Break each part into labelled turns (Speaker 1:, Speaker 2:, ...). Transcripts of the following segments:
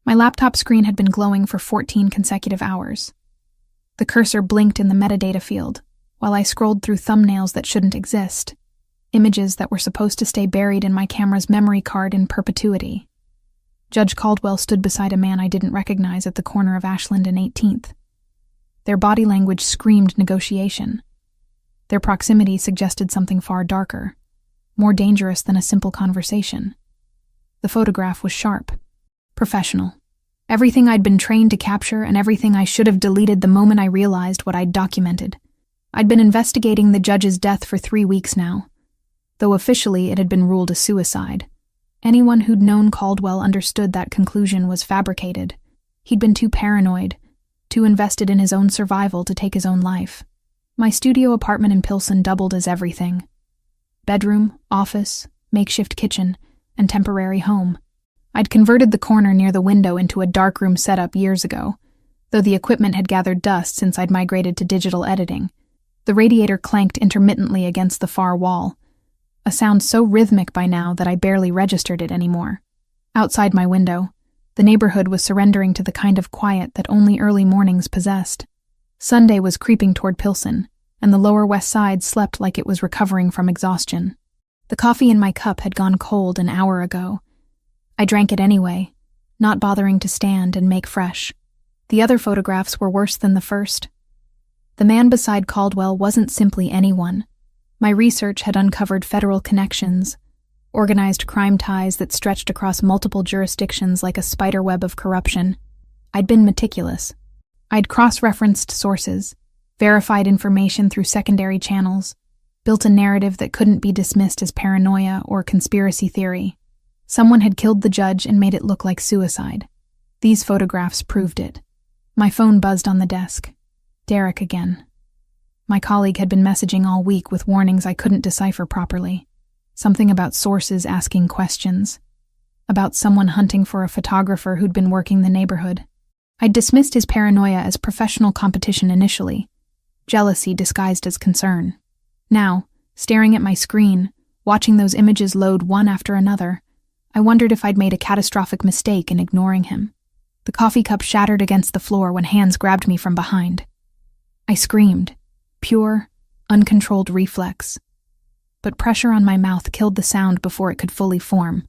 Speaker 1: My laptop screen had been glowing for 14 consecutive hours. The cursor blinked in the metadata field, while I scrolled through thumbnails that shouldn't exist, images that were supposed to stay buried in my camera's memory card in perpetuity. Judge Caldwell stood beside a man I didn't recognize at the corner of Ashland and 18th. Their body language screamed negotiation. Their proximity suggested something far darker, more dangerous than a simple conversation. The photograph was sharp, professional. Everything I'd been trained to capture and everything I should have deleted the moment I realized what I'd documented. I'd been investigating the judge's death for 3 weeks now, though officially it had been ruled a suicide. Anyone who'd known Caldwell understood that conclusion was fabricated. He'd been too paranoid, too invested in his own survival to take his own life. My studio apartment in Pilsen doubled as everything. Bedroom, office, makeshift kitchen, and temporary home. I'd converted the corner near the window into a darkroom setup years ago, though the equipment had gathered dust since I'd migrated to digital editing. The radiator clanked intermittently against the far wall, a sound so rhythmic by now that I barely registered it anymore. Outside my window, the neighborhood was surrendering to the kind of quiet that only early mornings possessed. Sunday was creeping toward Pilsen, and the Lower West Side slept like it was recovering from exhaustion. The coffee in my cup had gone cold an hour ago. I drank it anyway, not bothering to stand and make fresh. The other photographs were worse than the first. The man beside Caldwell wasn't simply anyone. My research had uncovered federal connections, organized crime ties that stretched across multiple jurisdictions like a spiderweb of corruption. I'd been meticulous. I'd cross-referenced sources, verified information through secondary channels, built a narrative that couldn't be dismissed as paranoia or conspiracy theory. Someone had killed the judge and made it look like suicide. These photographs proved it. My phone buzzed on the desk. Derek again. My colleague had been messaging all week with warnings I couldn't decipher properly. Something about sources asking questions. About someone hunting for a photographer who'd been working the neighborhood. I'd dismissed his paranoia as professional competition initially, jealousy disguised as concern. Now, staring at my screen, watching those images load one after another, I wondered if I'd made a catastrophic mistake in ignoring him. The coffee cup shattered against the floor when hands grabbed me from behind. I screamed, pure, uncontrolled reflex. But pressure on my mouth killed the sound before it could fully form.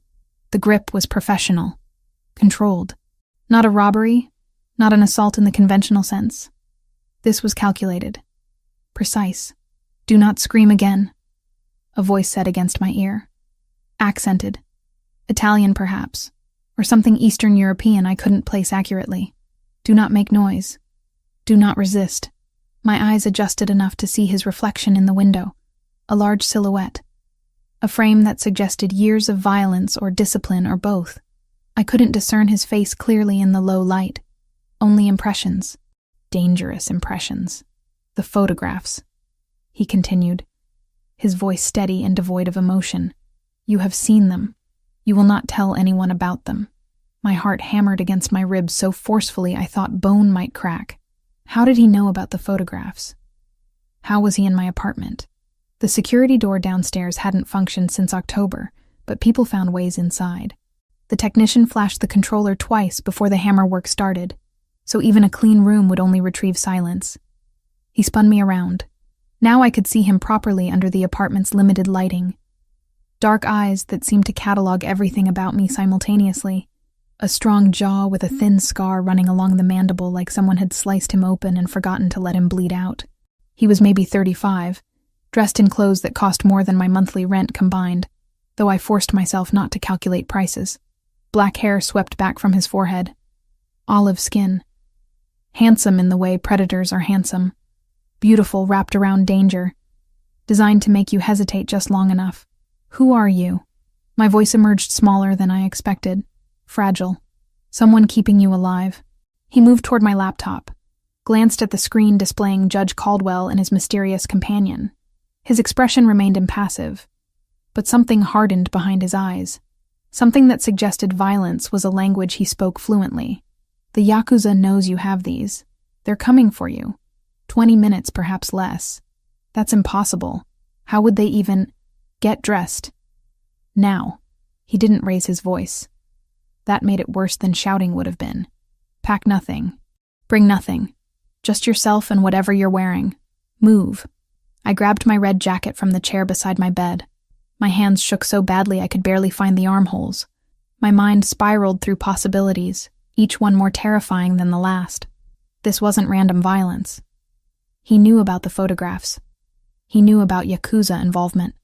Speaker 1: The grip was professional, controlled. Not a robbery, not an assault in the conventional sense. This was calculated, precise. "Do not scream again," a voice said against my ear. Accented. Italian, perhaps, or something Eastern European I couldn't place accurately. "Do not make noise. Do not resist." My eyes adjusted enough to see his reflection in the window, a large silhouette, a frame that suggested years of violence or discipline or both. I couldn't discern his face clearly in the low light, only impressions, dangerous impressions. "The photographs," he continued, his voice steady and devoid of emotion. "You have seen them. You will not tell anyone about them." My heart hammered against my ribs so forcefully I thought bone might crack. How did he know about the photographs? How was he in my apartment? The security door downstairs hadn't functioned since October, but people found ways inside. The technician flashed the controller twice before the hammer work started, so even a clean room would only retrieve silence. He spun me around. Now I could see him properly under the apartment's limited lighting. Dark eyes that seemed to catalog everything about me simultaneously. A strong jaw with a thin scar running along the mandible like someone had sliced him open and forgotten to let him bleed out. He was maybe 35, dressed in clothes that cost more than my monthly rent combined, though I forced myself not to calculate prices. Black hair swept back from his forehead. Olive skin. Handsome in the way predators are handsome. Beautiful wrapped around danger. Designed to make you hesitate just long enough. "Who are you?" My voice emerged smaller than I expected. Fragile. Someone keeping you alive. He moved toward my laptop, glanced at the screen displaying Judge Caldwell and his mysterious companion. His expression remained impassive, but something hardened behind his eyes. Something that suggested violence was a language he spoke fluently. "The Yakuza knows you have these. They're coming for you. 20 minutes, perhaps less. That's impossible. How would they even get dressed?" Now. He didn't raise his voice. That made it worse than shouting would have been. Pack nothing. Bring nothing. Just yourself and whatever you're wearing. Move. I grabbed my red jacket from the chair beside my bed. My hands shook so badly I could barely find the armholes. My mind spiraled through possibilities, each one more terrifying than the last. This wasn't random violence. He knew about the photographs. He knew about Yakuza involvement.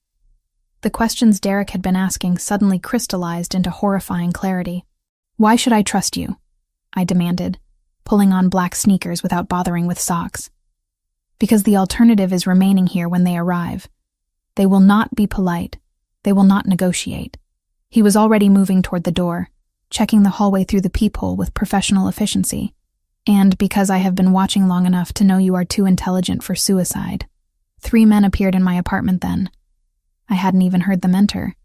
Speaker 1: The questions Derek had been asking suddenly crystallized into horrifying clarity. "Why should I trust you?" I demanded, pulling on black sneakers without bothering with socks. "Because the alternative is remaining here when they arrive. They will not be polite. They will not negotiate." He was already moving toward the door, checking the hallway through the peephole with professional efficiency. "And because I have been watching long enough to know you are too intelligent for suicide." 3 men appeared in my apartment then. I hadn't even heard them enter.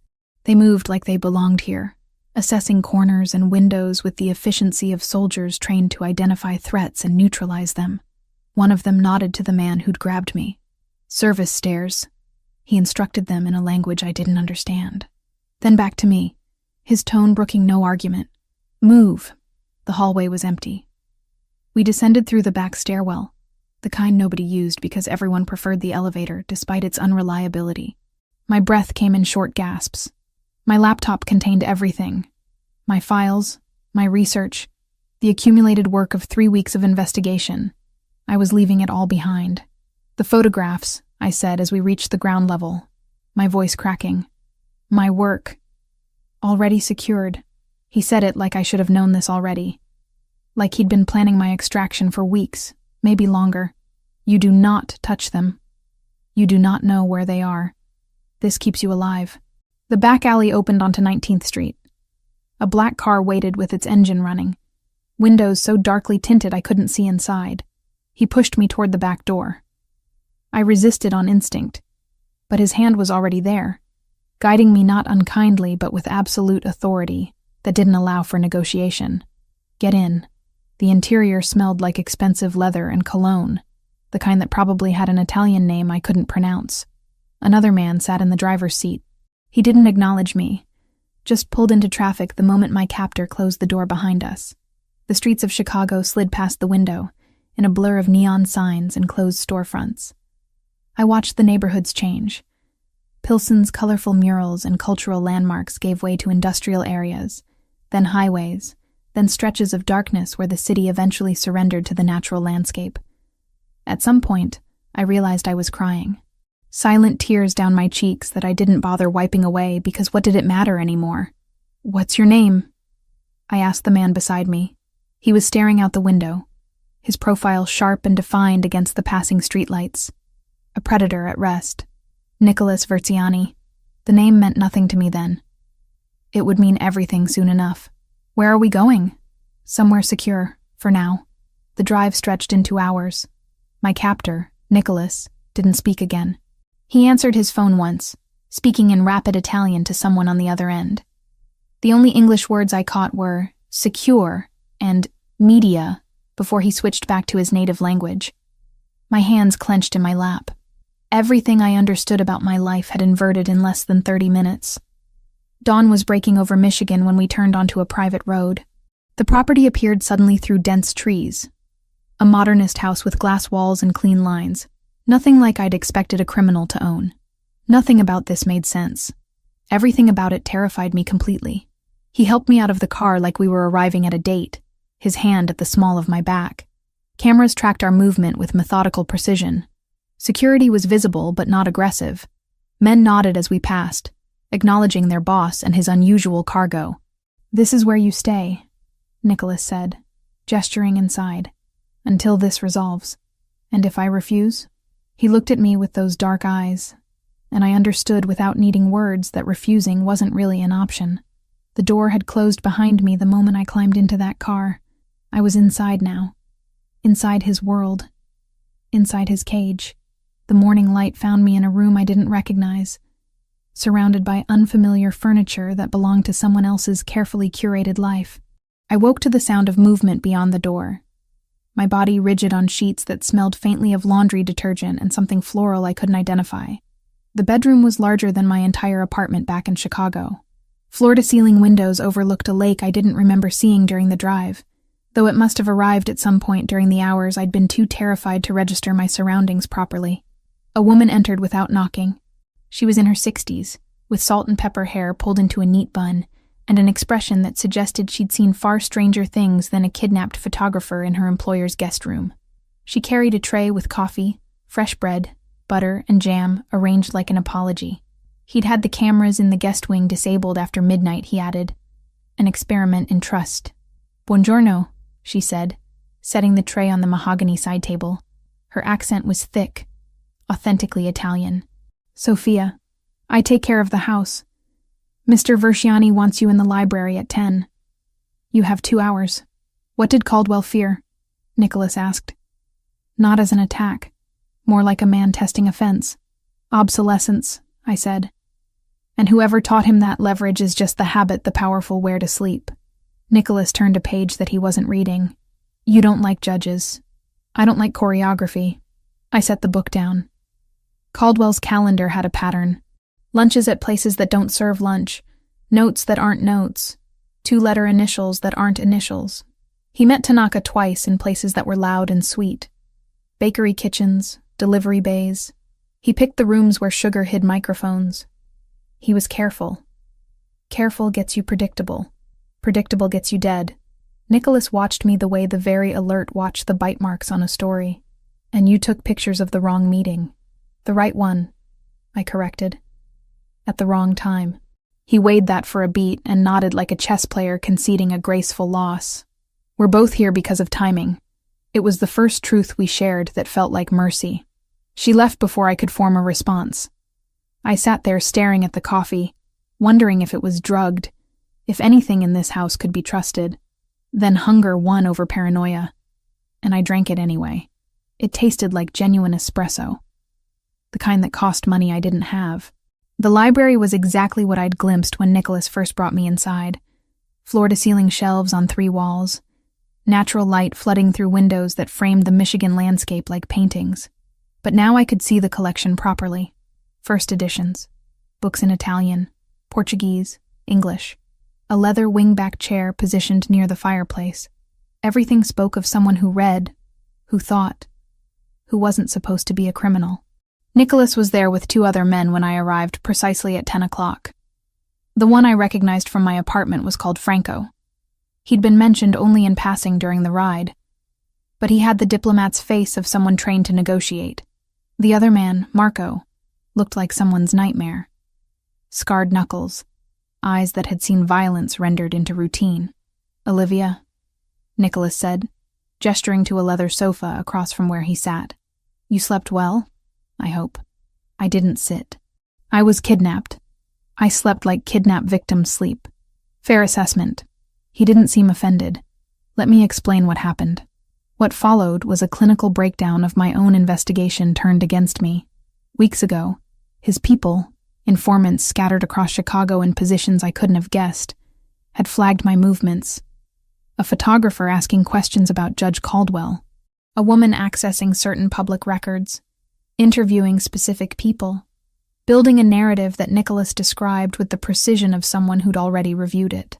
Speaker 1: They moved like they belonged here, assessing corners and windows with the efficiency of soldiers trained to identify threats and neutralize them. One of them nodded to the man who'd grabbed me. "Service stairs." He instructed them in a language I didn't understand. Then back to me, his tone brooking no argument. "Move." The hallway was empty. We descended through the back stairwell, the kind nobody used because everyone preferred the elevator despite its unreliability. My breath came in short gasps. My laptop contained everything. My files, my research, the accumulated work of 3 weeks of investigation. I was leaving it all behind. "The photographs," I said as we reached the ground level, my voice cracking. "My work. Already secured." He said it like I should have known this already. Like he'd been planning my extraction for weeks, maybe longer. "You do not touch them. You do not know where they are. This keeps you alive." The back alley opened onto 19th Street. A black car waited with its engine running, windows so darkly tinted I couldn't see inside. He pushed me toward the back door. I resisted on instinct, but his hand was already there, guiding me not unkindly but with absolute authority that didn't allow for negotiation. "Get in." The interior smelled like expensive leather and cologne, the kind that probably had an Italian name I couldn't pronounce. Another man sat in the driver's seat. He didn't acknowledge me, just pulled into traffic the moment my captor closed the door behind us. The streets of Chicago slid past the window, in a blur of neon signs and closed storefronts. I watched the neighborhoods change. Pilsen's colorful murals and cultural landmarks gave way to industrial areas, then highways, then stretches of darkness where the city eventually surrendered to the natural landscape. At some point, I realized I was crying. Silent tears down my cheeks that I didn't bother wiping away because what did it matter anymore? "What's your name?" I asked the man beside me. He was staring out the window, his profile sharp and defined against the passing streetlights. A predator at rest. Nicholas Verziani. The name meant nothing to me then. It would mean everything soon enough. "Where are we going?" "Somewhere secure, for now." The drive stretched into hours. My captor, Nicholas, didn't speak again. He answered his phone once, speaking in rapid Italian to someone on the other end. The only English words I caught were "secure" and "media" before he switched back to his native language. My hands clenched in my lap. Everything I understood about my life had inverted in less than 30 minutes. Dawn was breaking over Michigan when we turned onto a private road. The property appeared suddenly through dense trees. A modernist house with glass walls and clean lines. Nothing like I'd expected a criminal to own. Nothing about this made sense. Everything about it terrified me completely. He helped me out of the car like we were arriving at a date, his hand at the small of my back. Cameras tracked our movement with methodical precision. Security was visible but not aggressive. Men nodded as we passed, acknowledging their boss and his unusual cargo. "This is where you stay," Nicholas said, gesturing inside, "until this resolves. And if I refuse?" He looked at me with those dark eyes, and I understood without needing words that refusing wasn't really an option. The door had closed behind me the moment I climbed into that car. I was inside now. Inside his world. Inside his cage. The morning light found me in a room I didn't recognize, surrounded by unfamiliar furniture that belonged to someone else's carefully curated life. I woke to the sound of movement beyond the door, my body rigid on sheets that smelled faintly of laundry detergent and something floral I couldn't identify. The bedroom was larger than my entire apartment back in Chicago. Floor-to-ceiling windows overlooked a lake I didn't remember seeing during the drive, though it must have arrived at some point during the hours I'd been too terrified to register my surroundings properly. A woman entered without knocking. She was in her 60s, with salt and pepper hair pulled into a neat bun, and an expression that suggested she'd seen far stranger things than a kidnapped photographer in her employer's guest room. She carried a tray with coffee, fresh bread, butter, and jam arranged like an apology. He'd had the cameras in the guest wing disabled after midnight, he added. An experiment in trust. Buongiorno, she said, setting the tray on the mahogany side table. Her accent was thick, authentically Italian. Sophia, I take care of the house. Mr. Versiani wants you in the library at 10. You have 2 hours. What did Caldwell fear? Nicholas asked. Not as an attack. More like a man testing a fence. Obsolescence, I said. And whoever taught him that leverage is just the habit the powerful wear to sleep. Nicholas turned a page that he wasn't reading. You don't like judges. I don't like choreography. I set the book down. Caldwell's calendar had a pattern. Lunches at places that don't serve lunch. Notes that aren't notes. 2-letter initials that aren't initials. He met Tanaka twice in places that were loud and sweet. Bakery kitchens, delivery bays. He picked the rooms where sugar hid microphones. He was careful. Careful gets you predictable. Predictable gets you dead. Nicholas watched me the way the very alert watch the bite marks on a story. And you took pictures of the wrong meeting. The right one, I corrected. At the wrong time. He weighed that for a beat and nodded like a chess player conceding a graceful loss. We're both here because of timing. It was the first truth we shared that felt like mercy. She left before I could form a response. I sat there staring at the coffee, wondering if it was drugged, if anything in this house could be trusted. Then hunger won over paranoia, and I drank it anyway. It tasted like genuine espresso, the kind that cost money I didn't have. The library was exactly what I'd glimpsed when Nicholas first brought me inside. Floor-to-ceiling shelves on 3 walls, natural light flooding through windows that framed the Michigan landscape like paintings. But now I could see the collection properly. First editions, books in Italian, Portuguese, English, a leather wing-back chair positioned near the fireplace. Everything spoke of someone who read, who thought, who wasn't supposed to be a criminal. Nicholas was there with 2 other men when I arrived precisely at 10 o'clock. The one I recognized from my apartment was called Franco. He'd been mentioned only in passing during the ride, but he had the diplomat's face of someone trained to negotiate. The other man, Marco, looked like someone's nightmare. Scarred knuckles, eyes that had seen violence rendered into routine. Olivia, Nicholas said, gesturing to a leather sofa across from where he sat. You slept well? I hope. I didn't sit. I was kidnapped. I slept like kidnapped victims sleep. Fair assessment. He didn't seem offended. Let me explain what happened. What followed was a clinical breakdown of my own investigation turned against me. Weeks ago, his people, informants scattered across Chicago in positions I couldn't have guessed, had flagged my movements. A photographer asking questions about Judge Caldwell. A woman accessing certain public records. Interviewing specific people. Building a narrative that Nicholas described with the precision of someone who'd already reviewed it.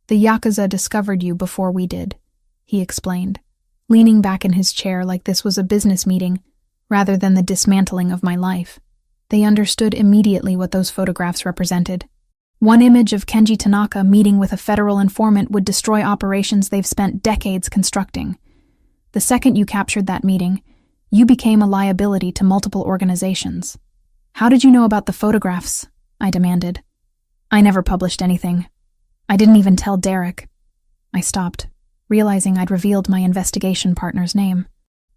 Speaker 1: The Yakuza discovered you before we did, he explained, leaning back in his chair like this was a business meeting rather than the dismantling of my life. They understood immediately what those photographs represented. One image of Kenji Tanaka meeting with a federal informant would destroy operations they've spent decades constructing. The second you captured that meeting, you became a liability to multiple organizations. How did you know about the photographs? I demanded. I never published anything. I didn't even tell Derek. I stopped, realizing I'd revealed my investigation partner's name.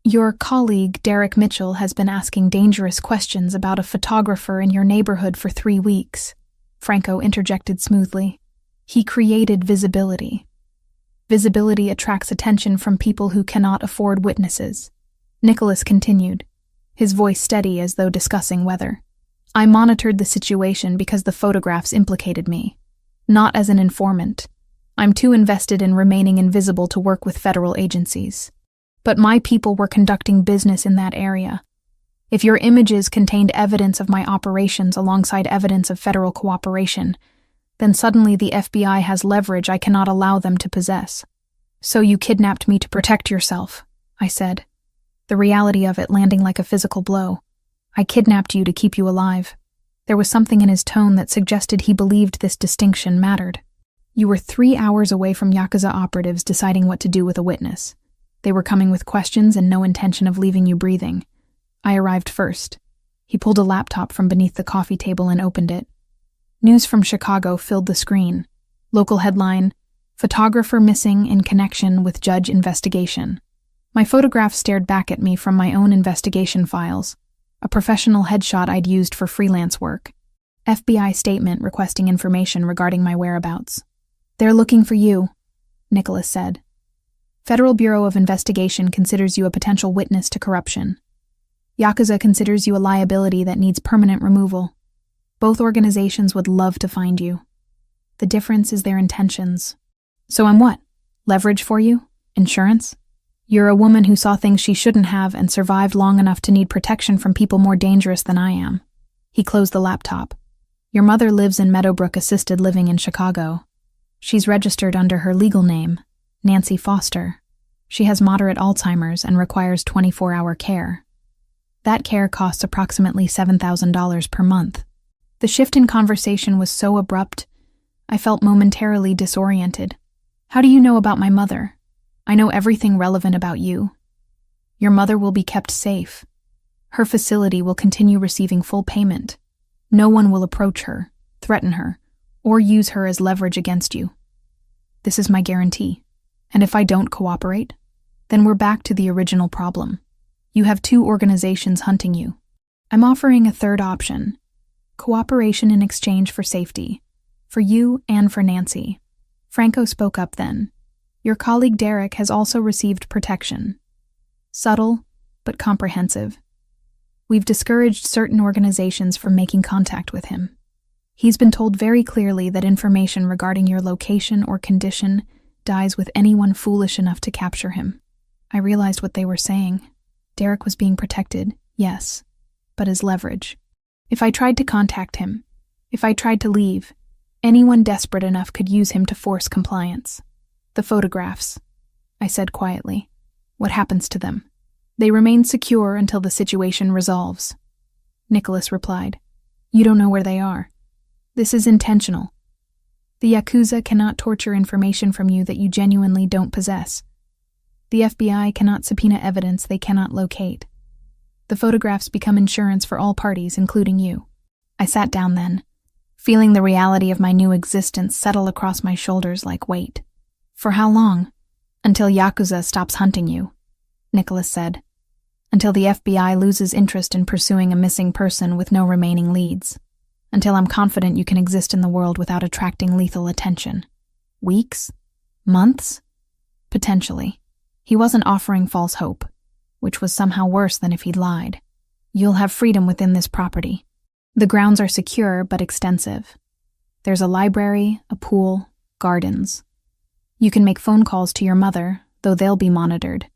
Speaker 1: Your colleague, Derek Mitchell, has been asking dangerous questions about a photographer in your neighborhood for 3 weeks, Franco interjected smoothly. He created visibility. Visibility attracts attention from people who cannot afford witnesses. Nicholas continued, his voice steady as though discussing weather. I monitored the situation because the photographs implicated me. Not as an informant. I'm too invested in remaining invisible to work with federal agencies. But my people were conducting business in that area. If your images contained evidence of my operations alongside evidence of federal cooperation, Then suddenly the FBI has leverage I cannot allow them to possess. So you kidnapped me to protect yourself, I said, the reality of it landing like a physical blow. I kidnapped you to keep you alive. There was something in his tone that suggested he believed this distinction mattered. You were 3 hours away from Yakuza operatives deciding what to do with a witness. They were coming with questions and no intention of leaving you breathing. I arrived first. He pulled a laptop from beneath the coffee table and opened it. News from Chicago filled the screen. Local headline, "Photographer missing in connection with judge investigation." My photograph stared back at me from my own investigation files, a professional headshot I'd used for freelance work. FBI statement requesting information regarding my whereabouts. "They're looking for you," Nicholas said. "Federal Bureau of Investigation considers you a potential witness to corruption. Yakuza considers you a liability that needs permanent removal. Both organizations would love to find you. The difference is their intentions. So I'm what? Leverage for you? Insurance? You're a woman who saw things she shouldn't have and survived long enough to need protection from people more dangerous than I am." He closed the laptop. "Your mother lives in Meadowbrook Assisted Living in Chicago. She's registered under her legal name, Nancy Foster. She has moderate Alzheimer's and requires 24-hour care. That care costs approximately $7,000 per month." The shift in conversation was so abrupt, I felt momentarily disoriented. "How do you know about my mother? I know everything relevant about you. Your mother will be kept safe. Her facility will continue receiving full payment. No one will approach her, threaten her, or use her as leverage against you. This is my guarantee. And if I don't cooperate, then we're back to the original problem. You have 2 organizations hunting you. I'm offering a third option. Cooperation in exchange for safety. For you and for Nancy." Franco spoke up then. "Your colleague Derek has also received protection. Subtle, but comprehensive. We've discouraged certain organizations from making contact with him. He's been told very clearly that information regarding your location or condition dies with anyone foolish enough to capture him." I realized what they were saying. Derek was being protected, yes, but as leverage. If I tried to contact him, if I tried to leave, anyone desperate enough could use him to force compliance. "The photographs," I said quietly. "What happens to them?" "They remain secure until the situation resolves," Nicholas replied. "You don't know where they are. This is intentional. The Yakuza cannot torture information from you that you genuinely don't possess. The FBI cannot subpoena evidence they cannot locate. The photographs become insurance for all parties, including you." I sat down then, feeling the reality of my new existence settle across my shoulders like weight. "For how long?" "Until Yakuza stops hunting you," Nicholas said. "Until the FBI loses interest in pursuing a missing person with no remaining leads. Until I'm confident you can exist in the world without attracting lethal attention." Weeks? Months? Potentially. He wasn't offering false hope, which was somehow worse than if he'd lied. "You'll have freedom within this property. The grounds are secure but extensive. There's a library, a pool, gardens. You can make phone calls to your mother, though they'll be monitored.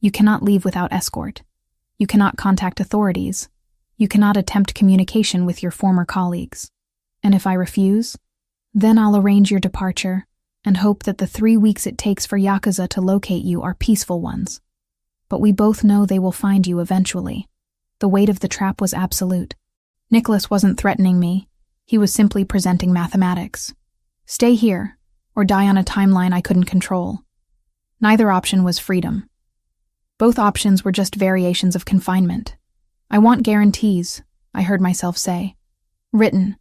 Speaker 1: You cannot leave without escort. You cannot contact authorities. You cannot attempt communication with your former colleagues. And if I refuse, then I'll arrange your departure and hope that the 3 weeks it takes for Yakuza to locate you are peaceful ones. But we both know they will find you eventually." The weight of the trap was absolute. Nicholas wasn't threatening me. He was simply presenting mathematics. Stay here, or die on a timeline I couldn't control. Neither option was freedom. Both options were just variations of confinement. "I want guarantees," I heard myself say. "Written.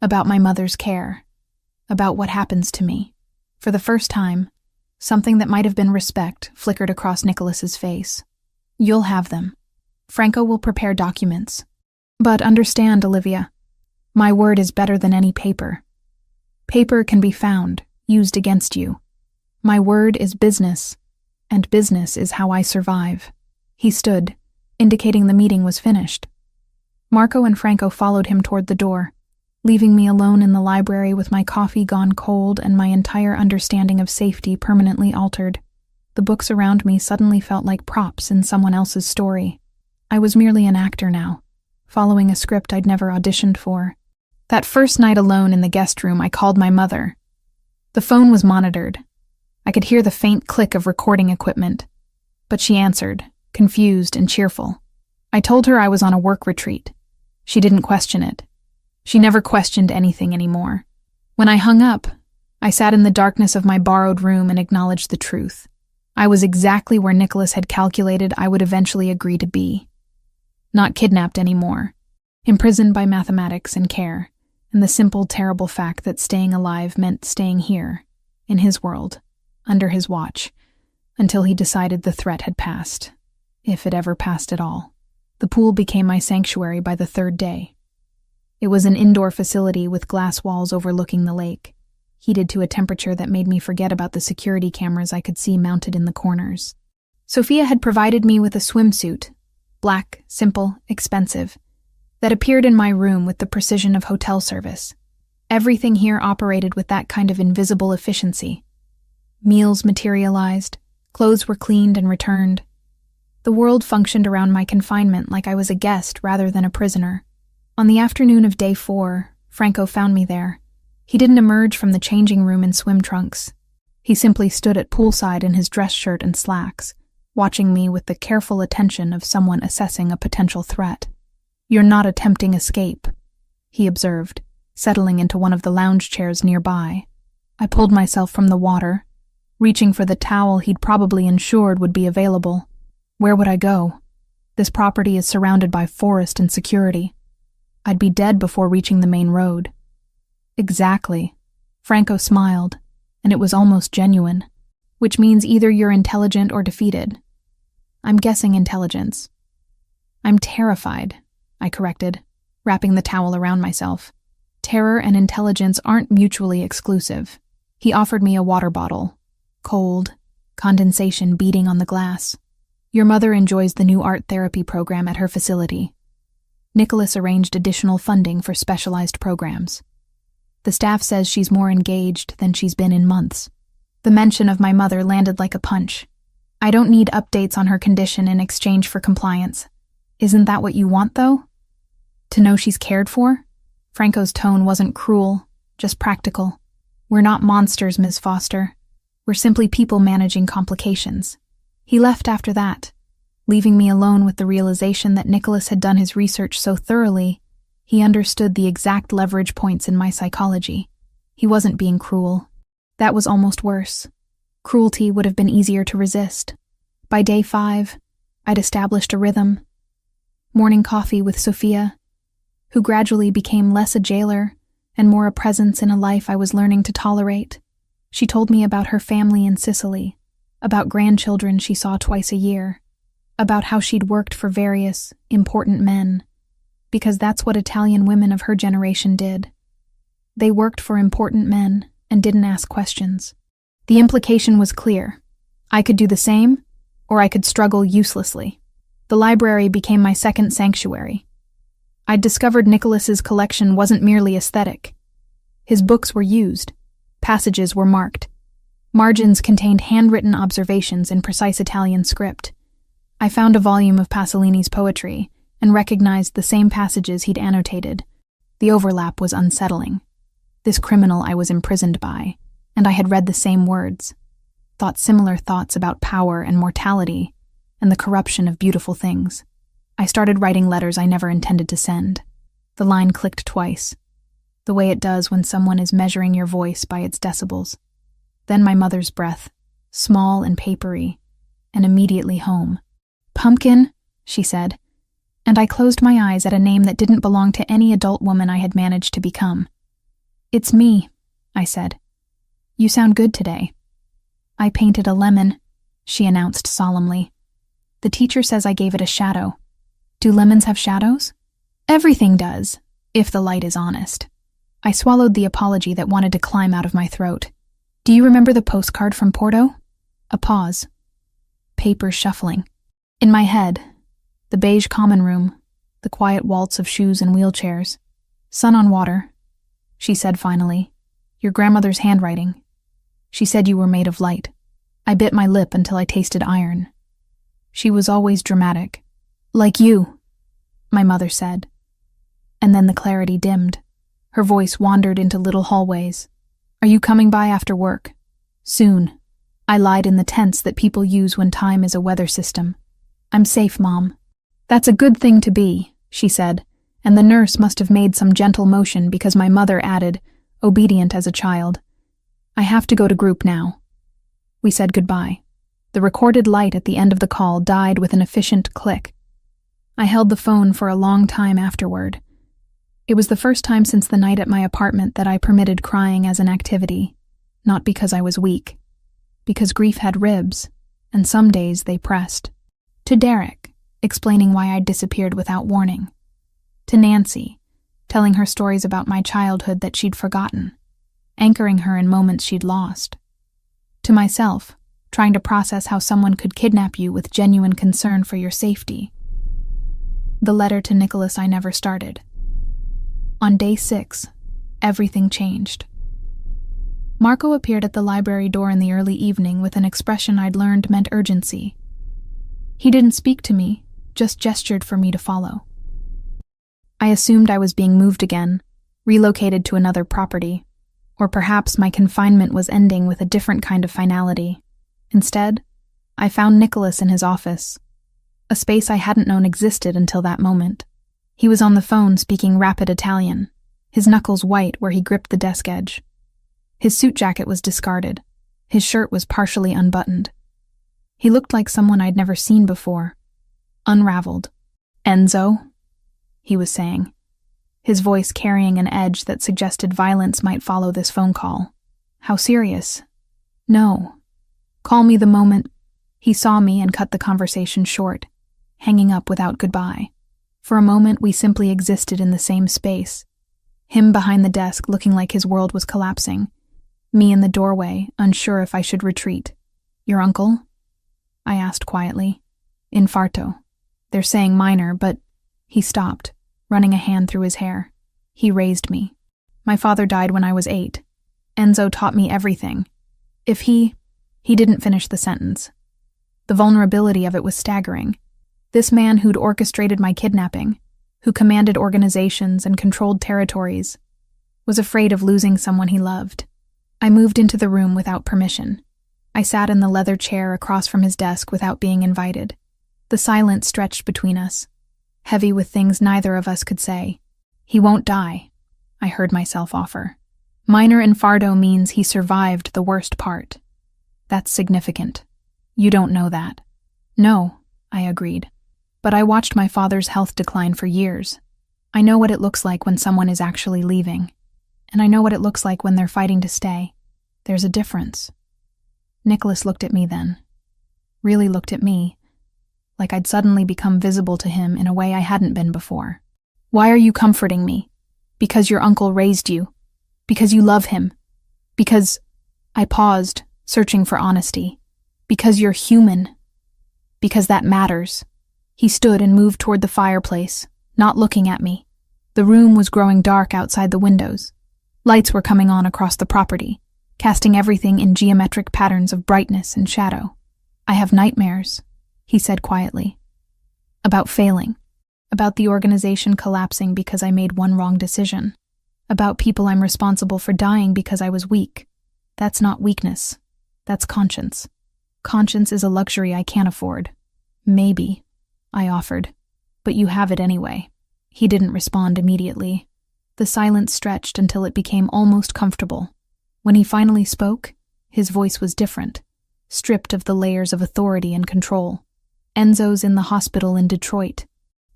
Speaker 1: About my mother's care. About what happens to me." For the first time, something that might have been respect flickered across Nicholas's face. "You'll have them. Franco will prepare documents. But understand, Olivia, my word is better than any paper. Paper can be found, used against you. My word is business, and business is how I survive." He stood, indicating the meeting was finished. Marco and Franco followed him toward the door, leaving me alone in the library with my coffee gone cold and my entire understanding of safety permanently altered. The books around me suddenly felt like props in someone else's story. I was merely an actor now, following a script I'd never auditioned for. That first night alone in the guest room, I called my mother. The phone was monitored. I could hear the faint click of recording equipment. But she answered, confused and cheerful. I told her I was on a work retreat. She didn't question it. She never questioned anything anymore. When I hung up, I sat in the darkness of my borrowed room and acknowledged the truth. I was exactly where Nicholas had calculated I would eventually agree to be. Not kidnapped anymore. Imprisoned by mathematics and care, and the simple, terrible fact that staying alive meant staying here, in his world, under his watch, until he decided the threat had passed, if it ever passed at all. The pool became my sanctuary by the third day. It was an indoor facility with glass walls overlooking the lake, heated to a temperature that made me forget about the security cameras I could see mounted in the corners. Sophia had provided me with a swimsuit, black, simple, expensive, that appeared in my room with the precision of hotel service. Everything here operated with that kind of invisible efficiency. Meals materialized, clothes were cleaned and returned. The world functioned around my confinement like I was a guest rather than a prisoner. On the afternoon of day 4, Franco found me there. He didn't emerge from the changing room in swim trunks. He simply stood at poolside in his dress shirt and slacks, watching me with the careful attention of someone assessing a potential threat. "You're not attempting escape," he observed, settling into one of the lounge chairs nearby. I pulled myself from the water, reaching for the towel he'd probably ensured would be available. Where would I go? This property is surrounded by forest and security. I'd be dead before reaching the main road. Exactly. Franco smiled, and it was almost genuine, which means either you're intelligent or defeated. I'm guessing intelligence. I'm terrified, I corrected, wrapping the towel around myself. Terror and intelligence aren't mutually exclusive. He offered me a water bottle. Cold, condensation beating on the glass. Your mother enjoys the new art therapy program at her facility. Nicholas arranged additional funding for specialized programs. The staff says she's more engaged than she's been in months. The mention of my mother landed like a punch. I don't need updates on her condition in exchange for compliance. Isn't that what you want, though? To know she's cared for? Franco's tone wasn't cruel, just practical. We're not monsters, Ms. Foster. We're simply people managing complications. He left after that, leaving me alone with the realization that Nicholas had done his research so thoroughly, he understood the exact leverage points in my psychology. He wasn't being cruel. That was almost worse. Cruelty would have been easier to resist. By day 5, I'd established a rhythm. Morning coffee with Sophia, who gradually became less a jailer and more a presence in a life I was learning to tolerate. She told me about her family in Sicily, about grandchildren she saw twice a year, about how she'd worked for various, important men, because that's what Italian women of her generation did. They worked for important men and didn't ask questions. The implication was clear. I could do the same, or I could struggle uselessly. The library became my second sanctuary. I'd discovered Nicholas's collection wasn't merely aesthetic. His books were used. Passages were marked. Margins contained handwritten observations in precise Italian script. I found a volume of Pasolini's poetry and recognized the same passages he'd annotated. The overlap was unsettling. This criminal I was imprisoned by, and I had read the same words, thought similar thoughts about power and mortality, and the corruption of beautiful things. I started writing letters I never intended to send. The line clicked twice, the way it does when someone is measuring your voice by its decibels. Then my mother's breath, small and papery, and immediately home. "Pumpkin," she said, and I closed my eyes at a name that didn't belong to any adult woman I had managed to become. "It's me," I said. "You sound good today." "I painted a lemon," she announced solemnly. "The teacher says I gave it a shadow. Do lemons have shadows?" "Everything does, if the light is honest." I swallowed the apology that wanted to climb out of my throat. "Do you remember the postcard from Porto?" A pause. Paper shuffling. In my head, the beige common room, the quiet waltz of shoes and wheelchairs. "Sun on water," she said finally. "Your grandmother's handwriting. She said you were made of light." I bit my lip until I tasted iron. She was always dramatic. "Like you," my mother said. And then the clarity dimmed. Her voice wandered into little hallways. "Are you coming by after work?" "Soon." I lied in the tense that people use when time is a weather system. "I'm safe, Mom." "That's a good thing to be," she said, and the nurse must have made some gentle motion because my mother added, obedient as a child, "I have to go to group now." We said goodbye. The recorded light at the end of the call died with an efficient click. I held the phone for a long time afterward. It was the first time since the night at my apartment that I permitted crying as an activity, not because I was weak, because grief had ribs, and some days they pressed. To Derek, explaining why I'd disappeared without warning. To Nancy, telling her stories about my childhood that she'd forgotten, anchoring her in moments she'd lost. To myself, trying to process how someone could kidnap you with genuine concern for your safety. The letter to Nicholas I never started. On day 6, everything changed. Marco appeared at the library door in the early evening with an expression I'd learned meant urgency. He didn't speak to me, just gestured for me to follow. I assumed I was being moved again, relocated to another property, or perhaps my confinement was ending with a different kind of finality. Instead, I found Nicholas in his office, a space I hadn't known existed until that moment. He was on the phone speaking rapid Italian, his knuckles white where he gripped the desk edge. His suit jacket was discarded. His shirt was partially unbuttoned. He looked like someone I'd never seen before. Unraveled. "Enzo?" he was saying, his voice carrying an edge that suggested violence might follow this phone call. "How serious?" "No. Call me the moment—" He saw me and cut the conversation short, hanging up without goodbye. For a moment, we simply existed in the same space. Him behind the desk looking like his world was collapsing. Me in the doorway, unsure if I should retreat. "Your uncle?" I asked quietly. "Infarto. They're saying minor, but—" He stopped, running a hand through his hair. He raised me. "My father died when I was 8. Enzo taught me everything. If he didn't finish the sentence. The vulnerability of it was staggering. This man who'd orchestrated my kidnapping, who commanded organizations and controlled territories, was afraid of losing someone he loved. I moved into the room without permission. I sat in the leather chair across from his desk without being invited. The silence stretched between us, heavy with things neither of us could say. "He won't die," I heard myself offer. "Minor infarto means he survived the worst part. That's significant. You don't know that." "No," I agreed. "But I watched my father's health decline for years. I know what it looks like when someone is actually leaving. And I know what it looks like when they're fighting to stay. There's a difference." Nicholas looked at me then. Really looked at me, like I'd suddenly become visible to him in a way I hadn't been before. "Why are you comforting me? Because your uncle raised you. Because you love him. Because—" I paused, searching for honesty. "Because you're human. Because that matters." He stood and moved toward the fireplace, not looking at me. The room was growing dark outside the windows. Lights were coming on across the property, casting everything in geometric patterns of brightness and shadow. "I have nightmares," he said quietly. "About failing. About the organization collapsing because I made one wrong decision. About people I'm responsible for dying because I was weak. That's not weakness. That's conscience. Conscience is a luxury I can't afford." "Maybe," I offered. "But you have it anyway." He didn't respond immediately. The silence stretched until it became almost comfortable. When he finally spoke, his voice was different, stripped of the layers of authority and control. "Enzo's in the hospital in Detroit.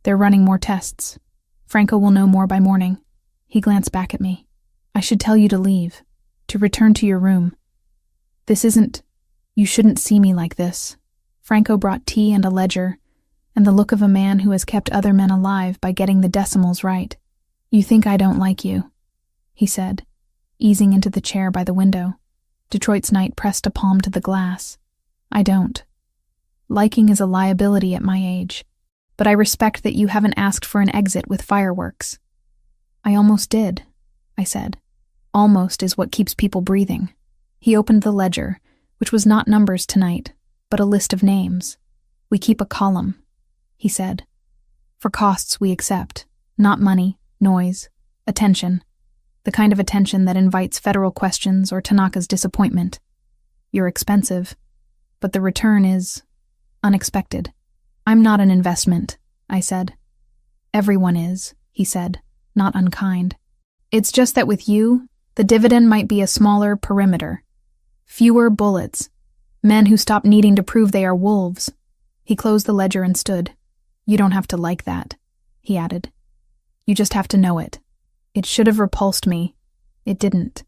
Speaker 1: They're running more tests. Franco will know more by morning." He glanced back at me. "I should tell you to leave, to return to your room. This isn't— you shouldn't see me like this." Franco brought tea and a ledger, and the look of a man who has kept other men alive by getting the decimals right. "You think I don't like you," he said, easing into the chair by the window. Detroit's night pressed a palm to the glass. "I don't. Liking is a liability at my age, but I respect that you haven't asked for an exit with fireworks." "I almost did," I said. "Almost is what keeps people breathing." He opened the ledger, which was not numbers tonight, but a list of names. "We keep a column," he said. "For costs we accept, not money, noise, attention. The kind of attention that invites federal questions or Tanaka's disappointment. You're expensive, but the return is unexpected. I'm not an investment, I said. Everyone is, he said, not unkind. It's just that with you, the dividend might be a smaller perimeter. Fewer bullets. Men who stop needing to prove they are wolves. He closed the ledger and stood. You don't have to like that, he added. You just have to know it. It should have repulsed me. It didn't.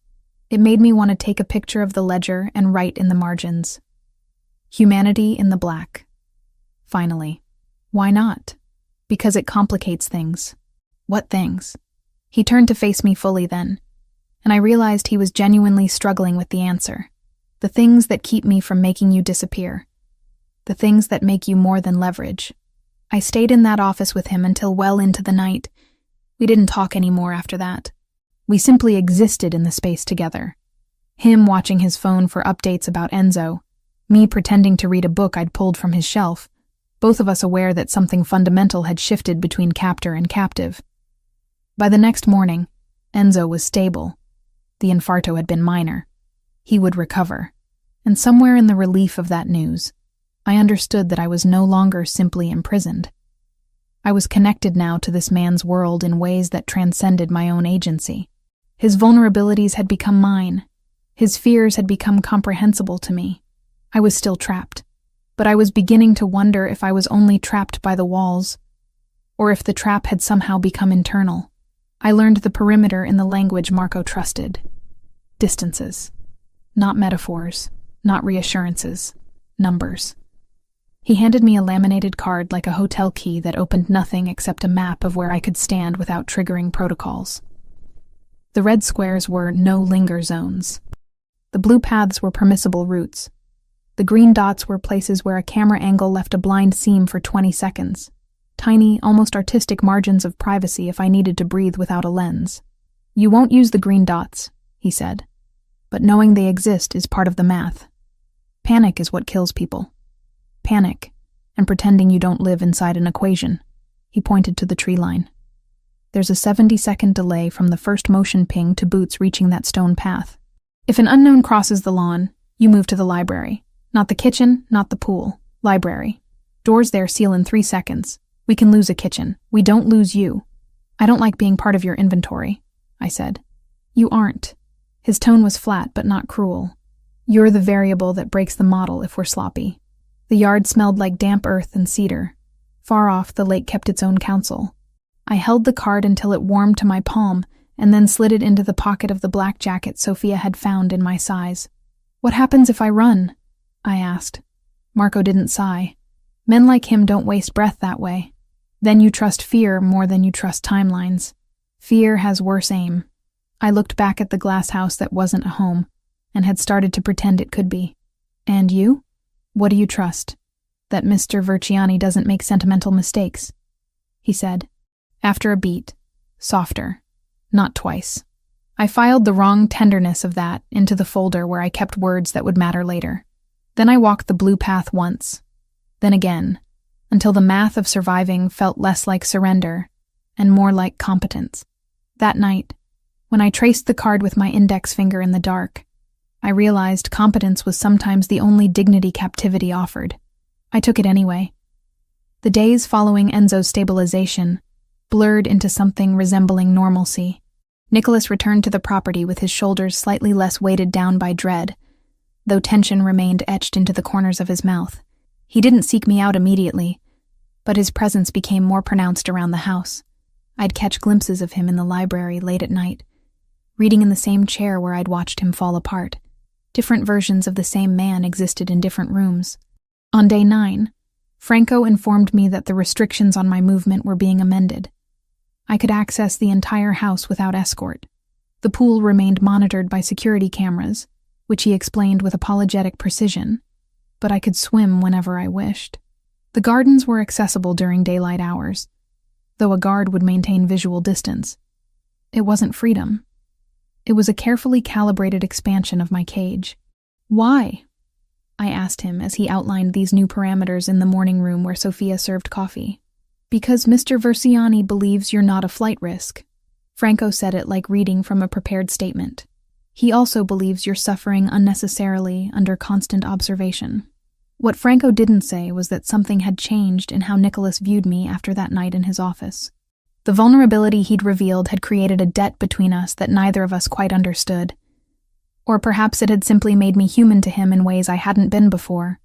Speaker 1: It made me want to take a picture of the ledger and write in the margins. Humanity in the black. Finally. Why not? Because it complicates things. What things? He turned to face me fully then, and I realized he was genuinely struggling with the answer. The things that keep me from making you disappear. The things that make you more than leverage. I stayed in that office with him until well into the night. We didn't talk anymore after that. We simply existed in the space together. Him watching his phone for updates about Enzo, me pretending to read a book I'd pulled from his shelf, both of us aware that something fundamental had shifted between captor and captive. By the next morning, Enzo was stable. The infarto had been minor. He would recover. And somewhere in the relief of that news, I understood that I was no longer simply imprisoned. I was connected now to this man's world in ways that transcended my own agency. His vulnerabilities had become mine. His fears had become comprehensible to me. I was still trapped, but I was beginning to wonder if I was only trapped by the walls, or if the trap had somehow become internal. I learned the perimeter in the language Marco trusted. Distances. Not metaphors, not reassurances, numbers. He handed me a laminated card like a hotel key that opened nothing except a map of where I could stand without triggering protocols. The red squares were no linger zones. The blue paths were permissible routes. The green dots were places where a camera angle left a blind seam for 20 seconds. Tiny, almost artistic margins of privacy if I needed to breathe without a lens. You won't use the green dots, he said. But knowing they exist is part of the math. Panic is what kills people. Panic, and pretending you don't live inside an equation. He pointed to the tree line. There's a 70-second delay from the first motion ping to boots reaching that stone path. If an unknown crosses the lawn, you move to the library. Not the kitchen, not the pool. Library. Doors there seal in 3 seconds. We can lose a kitchen. We don't lose you. I don't like being part of your inventory, I said. You aren't. His tone was flat but not cruel. You're the variable that breaks the model if we're sloppy. The yard smelled like damp earth and cedar. Far off, the lake kept its own counsel. I held the card until it warmed to my palm and then slid it into the pocket of the black jacket Sophia had found in my size. What happens if I run? I asked. Marco didn't sigh. Men like him don't waste breath that way. Then you trust fear more than you trust timelines. Fear has worse aim. I looked back at the glass house that wasn't a home and had started to pretend it could be. And you? What do you trust? That Mr. Verciani doesn't make sentimental mistakes, he said. After a beat, softer, not twice. I filed the wrong tenderness of that into the folder where I kept words that would matter later. Then I walked the blue path once, then again, until the math of surviving felt less like surrender and more like competence. That night, when I traced the card with my index finger in the dark, I realized competence was sometimes the only dignity captivity offered. I took it anyway. The days following Enzo's stabilization blurred into something resembling normalcy. Nicholas returned to the property with his shoulders slightly less weighted down by dread, though tension remained etched into the corners of his mouth. He didn't seek me out immediately, but his presence became more pronounced around the house. I'd catch glimpses of him in the library late at night, reading in the same chair where I'd watched him fall apart. Different versions of the same man existed in different rooms. On day 9, Franco informed me that the restrictions on my movement were being amended. I could access the entire house without escort. The pool remained monitored by security cameras, which he explained with apologetic precision, but I could swim whenever I wished. The gardens were accessible during daylight hours, though a guard would maintain visual distance. It wasn't freedom. It was a carefully calibrated expansion of my cage. Why? I asked him as he outlined these new parameters in the morning room where Sophia served coffee. Because Mr. Verciani believes you're not a flight risk. Franco said it like reading from a prepared statement. He also believes you're suffering unnecessarily under constant observation. What Franco didn't say was that something had changed in how Nicholas viewed me after that night in his office. The vulnerability he'd revealed had created a debt between us that neither of us quite understood. Or perhaps it had simply made me human to him in ways I hadn't been before.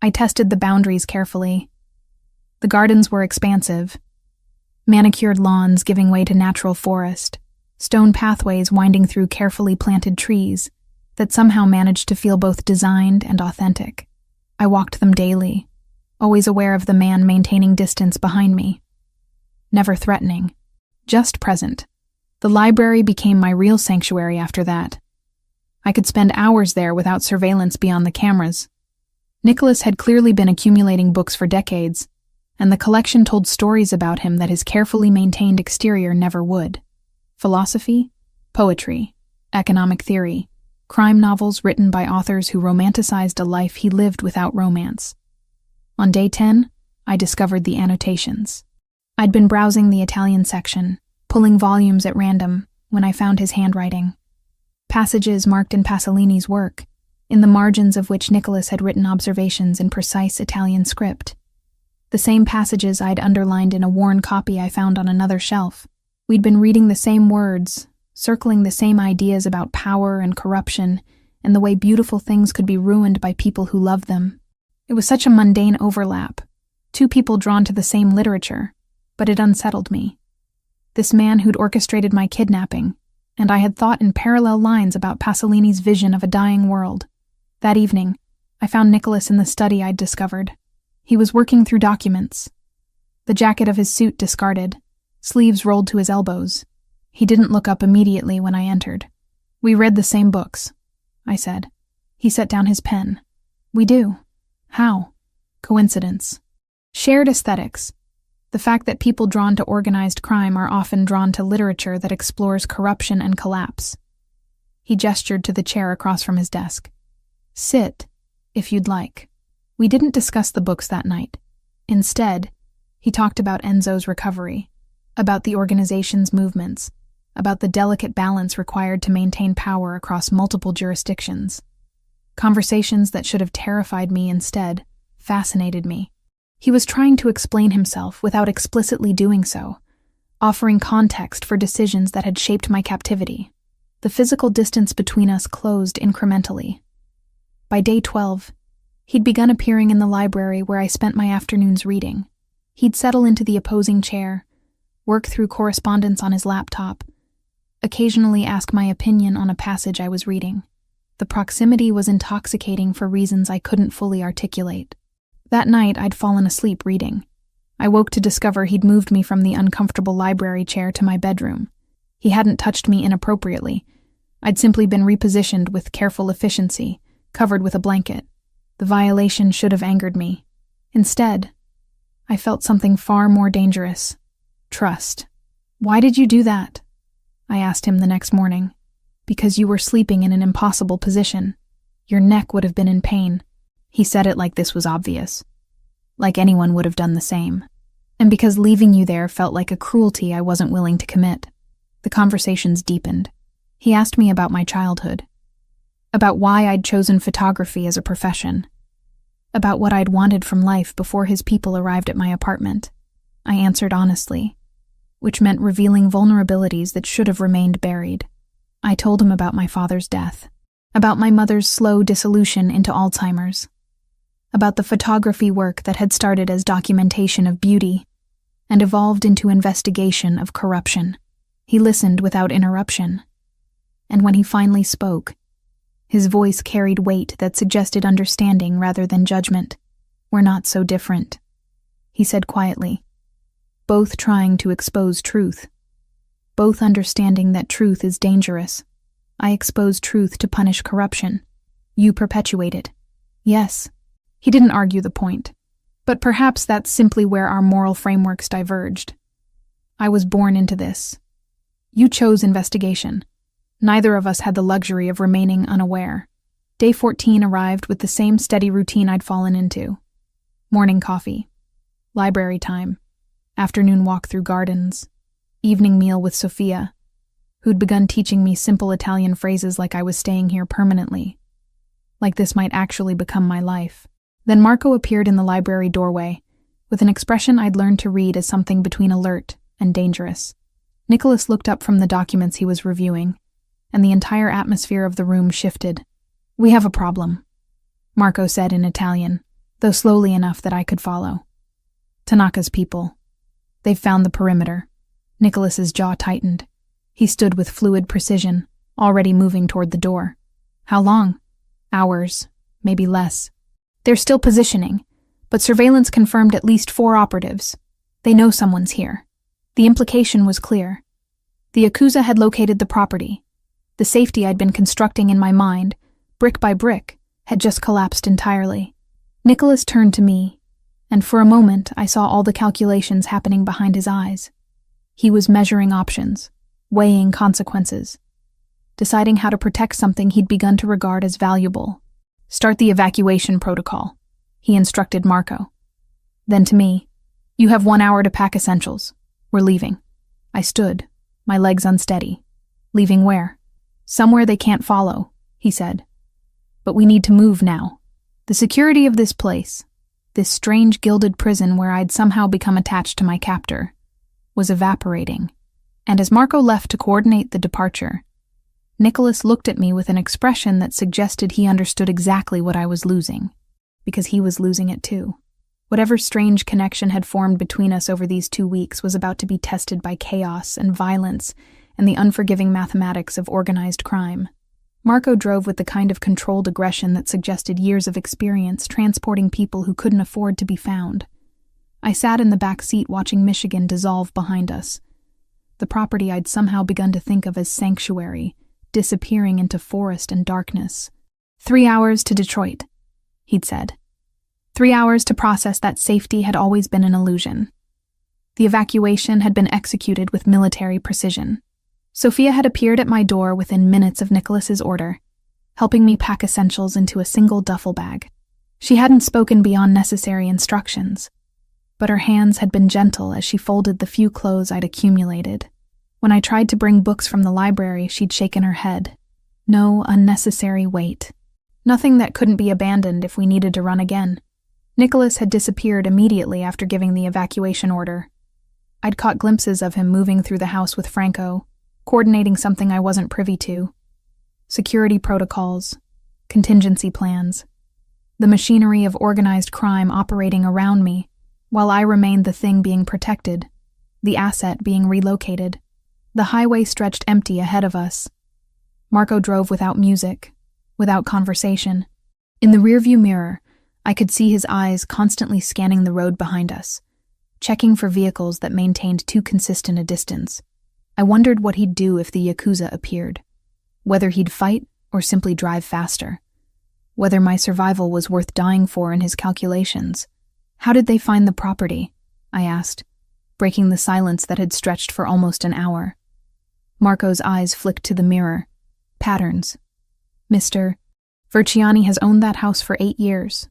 Speaker 1: I tested the boundaries carefully. The gardens were expansive. Manicured lawns giving way to natural forest, stone pathways winding through carefully planted trees that somehow managed to feel both designed and authentic. I walked them daily, always aware of the man maintaining distance behind me. Never threatening, just present. The library became my real sanctuary after that. I could spend hours there without surveillance beyond the cameras. Nicholas had clearly been accumulating books for decades, and the collection told stories about him that his carefully maintained exterior never would. Philosophy, poetry, economic theory, crime novels written by authors who romanticized a life he lived without romance. On day 10, I discovered the annotations. I'd been browsing the Italian section, pulling volumes at random, when I found his handwriting. Passages marked in Pasolini's work, in the margins of which Nicholas had written observations in precise Italian script. The same passages I'd underlined in a worn copy I found on another shelf. We'd been reading the same words, circling the same ideas about power and corruption, and the way beautiful things could be ruined by people who loved them. It was such a mundane overlap, two people drawn to the same literature, but it unsettled me. This man who'd orchestrated my kidnapping, and I had thought in parallel lines about Pasolini's vision of a dying world. That evening, I found Nicholas in the study I'd discovered. He was working through documents. The jacket of his suit discarded, sleeves rolled to his elbows. He didn't look up immediately when I entered. "We read the same books," I said. He set down his pen. "We do. How?" "Coincidence. Shared aesthetics. The fact that people drawn to organized crime are often drawn to literature that explores corruption and collapse." He gestured to the chair across from his desk. "Sit, if you'd like." We didn't discuss the books that night. Instead, he talked about Enzo's recovery, about the organization's movements, about the delicate balance required to maintain power across multiple jurisdictions. Conversations that should have terrified me instead fascinated me. He was trying to explain himself without explicitly doing so, offering context for decisions that had shaped my captivity. The physical distance between us closed incrementally. By day 12, he'd begun appearing in the library where I spent my afternoons reading. He'd settle into the opposing chair, work through correspondence on his laptop, occasionally ask my opinion on a passage I was reading. The proximity was intoxicating for reasons I couldn't fully articulate. That night, I'd fallen asleep reading. I woke to discover he'd moved me from the uncomfortable library chair to my bedroom. He hadn't touched me inappropriately. I'd simply been repositioned with careful efficiency, covered with a blanket. The violation should have angered me. Instead, I felt something far more dangerous. Trust. "Why did you do that?" I asked him the next morning. "Because you were sleeping in an impossible position. Your neck would have been in pain." He said it like this was obvious. Like anyone would have done the same. And because leaving you there felt like a cruelty I wasn't willing to commit. The conversations deepened. He asked me about my childhood. About why I'd chosen photography as a profession. About what I'd wanted from life before his people arrived at my apartment. I answered honestly, which meant revealing vulnerabilities that should have remained buried. I told him about my father's death, about my mother's slow dissolution into Alzheimer's, about the photography work that had started as documentation of beauty and evolved into investigation of corruption. He listened without interruption. And when he finally spoke, his voice carried weight that suggested understanding rather than judgment. "We're not so different," he said quietly. "Both trying to expose truth. Both understanding that truth is dangerous. I expose truth to punish corruption. You perpetuate it." Yes. He didn't argue the point. But perhaps that's simply where our moral frameworks diverged. I was born into this. You chose investigation. Neither of us had the luxury of remaining unaware. Day 14 arrived with the same steady routine I'd fallen into. Morning coffee. Library time. Afternoon walk through gardens. evening meal with Sophia, who'd begun teaching me simple Italian phrases like I was staying here permanently, like this might actually become my life. Then Marco appeared in the library doorway, with an expression I'd learned to read as something between alert and dangerous. Nicholas looked up from the documents he was reviewing, and the entire atmosphere of the room shifted. "We have a problem," Marco said in Italian, though slowly enough that I could follow. "Tanaka's people. They've found the perimeter." Nicholas's jaw tightened. He stood with fluid precision, already moving toward the door. "How long?" "Hours, maybe less. They're still positioning, but surveillance confirmed at least 4 operatives. They know someone's here." The implication was clear. The Yakuza had located the property. The safety I'd been constructing in my mind, brick by brick, had just collapsed entirely. Nicholas turned to me, and for a moment I saw all the calculations happening behind his eyes. He was measuring options, weighing consequences, deciding how to protect something he'd begun to regard as valuable. "Start the evacuation protocol," he instructed Marco. Then to me, "You have 1 hour to pack essentials. We're leaving." I stood, my legs unsteady. "Leaving where?" "Somewhere they can't follow," he said. "But we need to move now. The security of this place, this strange gilded prison where I'd somehow become attached to my captor, was evaporating." And as Marco left to coordinate the departure, Nicholas looked at me with an expression that suggested he understood exactly what I was losing, because he was losing it too. Whatever strange connection had formed between us over these 2 weeks was about to be tested by chaos and violence and the unforgiving mathematics of organized crime. Marco drove with the kind of controlled aggression that suggested years of experience transporting people who couldn't afford to be found. I sat in the back seat watching Michigan dissolve behind us. The property I'd somehow begun to think of as sanctuary, disappearing into forest and darkness. 3 hours to Detroit, he'd said. 3 hours to process that safety had always been an illusion. The evacuation had been executed with military precision. Sophia had appeared at my door within minutes of Nicholas's order, helping me pack essentials into a single duffel bag. She hadn't spoken beyond necessary instructions, but her hands had been gentle as she folded the few clothes I'd accumulated. When I tried to bring books from the library, she'd shaken her head. No unnecessary weight. Nothing that couldn't be abandoned if we needed to run again. Nicholas had disappeared immediately after giving the evacuation order. I'd caught glimpses of him moving through the house with Franco, coordinating something I wasn't privy to. Security protocols, contingency plans, the machinery of organized crime operating around me, while I remained the thing being protected, the asset being relocated. The highway stretched empty ahead of us. Marco drove without music, without conversation. In the rearview mirror, I could see his eyes constantly scanning the road behind us, checking for vehicles that maintained too consistent a distance. I wondered what he'd do if the Yakuza appeared, whether he'd fight or simply drive faster, whether my survival was worth dying for in his calculations. "How did they find the property?" I asked, breaking the silence that had stretched for almost an hour. Marco's eyes flicked to the mirror. "Patterns. Mr. Verciani has owned that house for 8 years.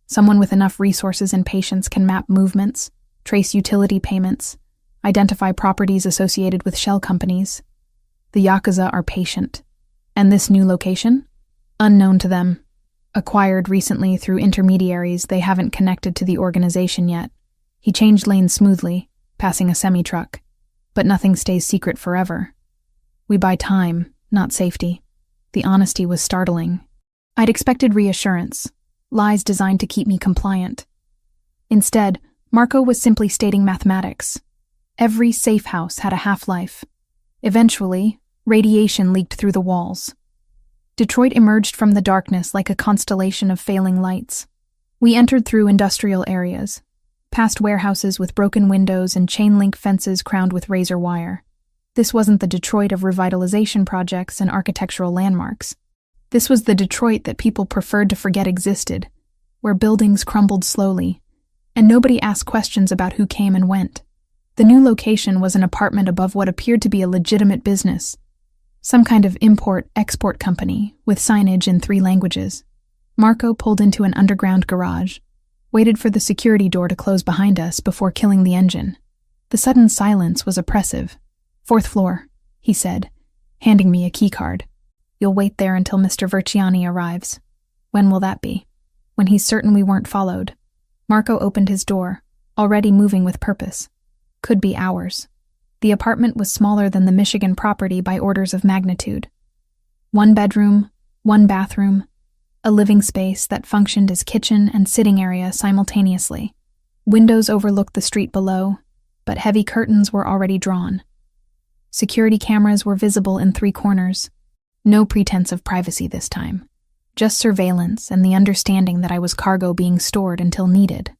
Speaker 1: Someone with enough resources and patience can map movements, trace utility payments, identify properties associated with shell companies. The Yakuza are patient. And this new location? Unknown to them. Acquired recently through intermediaries they haven't connected to the organization yet. He changed lanes smoothly, passing a semi-truck. But nothing stays secret forever. We buy time, not safety." The honesty was startling. I'd expected reassurance, lies designed to keep me compliant. Instead, Marco was simply stating mathematics. Every safe house had a half-life. Eventually, radiation leaked through the walls. Detroit emerged from the darkness like a constellation of failing lights. We entered through industrial areas, past warehouses with broken windows and chain-link fences crowned with razor wire. This wasn't the Detroit of revitalization projects and architectural landmarks. This was the Detroit that people preferred to forget existed, where buildings crumbled slowly, and nobody asked questions about who came and went. The new location was an apartment above what appeared to be a legitimate business, some kind of import-export company with signage in 3 languages. Marco pulled into an underground garage, waited for the security door to close behind us before killing the engine. The sudden silence was oppressive. 4th floor, he said, handing me a keycard. You'll wait there until Mr. Verciani arrives. When will that be? When he's certain we weren't followed. Marco opened his door, already moving with purpose. Could be hours. The apartment was smaller than the Michigan property by orders of magnitude. 1 bedroom, 1 bathroom, a living space that functioned as kitchen and sitting area simultaneously. Windows overlooked the street below, but heavy curtains were already drawn. Security cameras were visible in 3 corners. No pretense of privacy this time. Just surveillance and the understanding that I was cargo being stored until needed.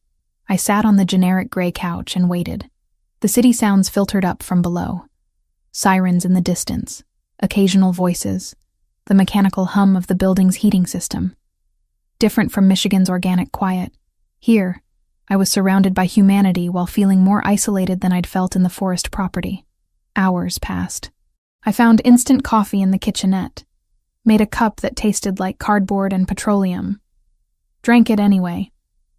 Speaker 1: I sat on the generic gray couch and waited. The city sounds filtered up from below. Sirens in the distance, occasional voices, the mechanical hum of the building's heating system. Different from Michigan's organic quiet, here, I was surrounded by humanity while feeling more isolated than I'd felt in the forest property. Hours passed. I found instant coffee in the kitchenette, made a cup that tasted like cardboard and petroleum. Drank it anyway.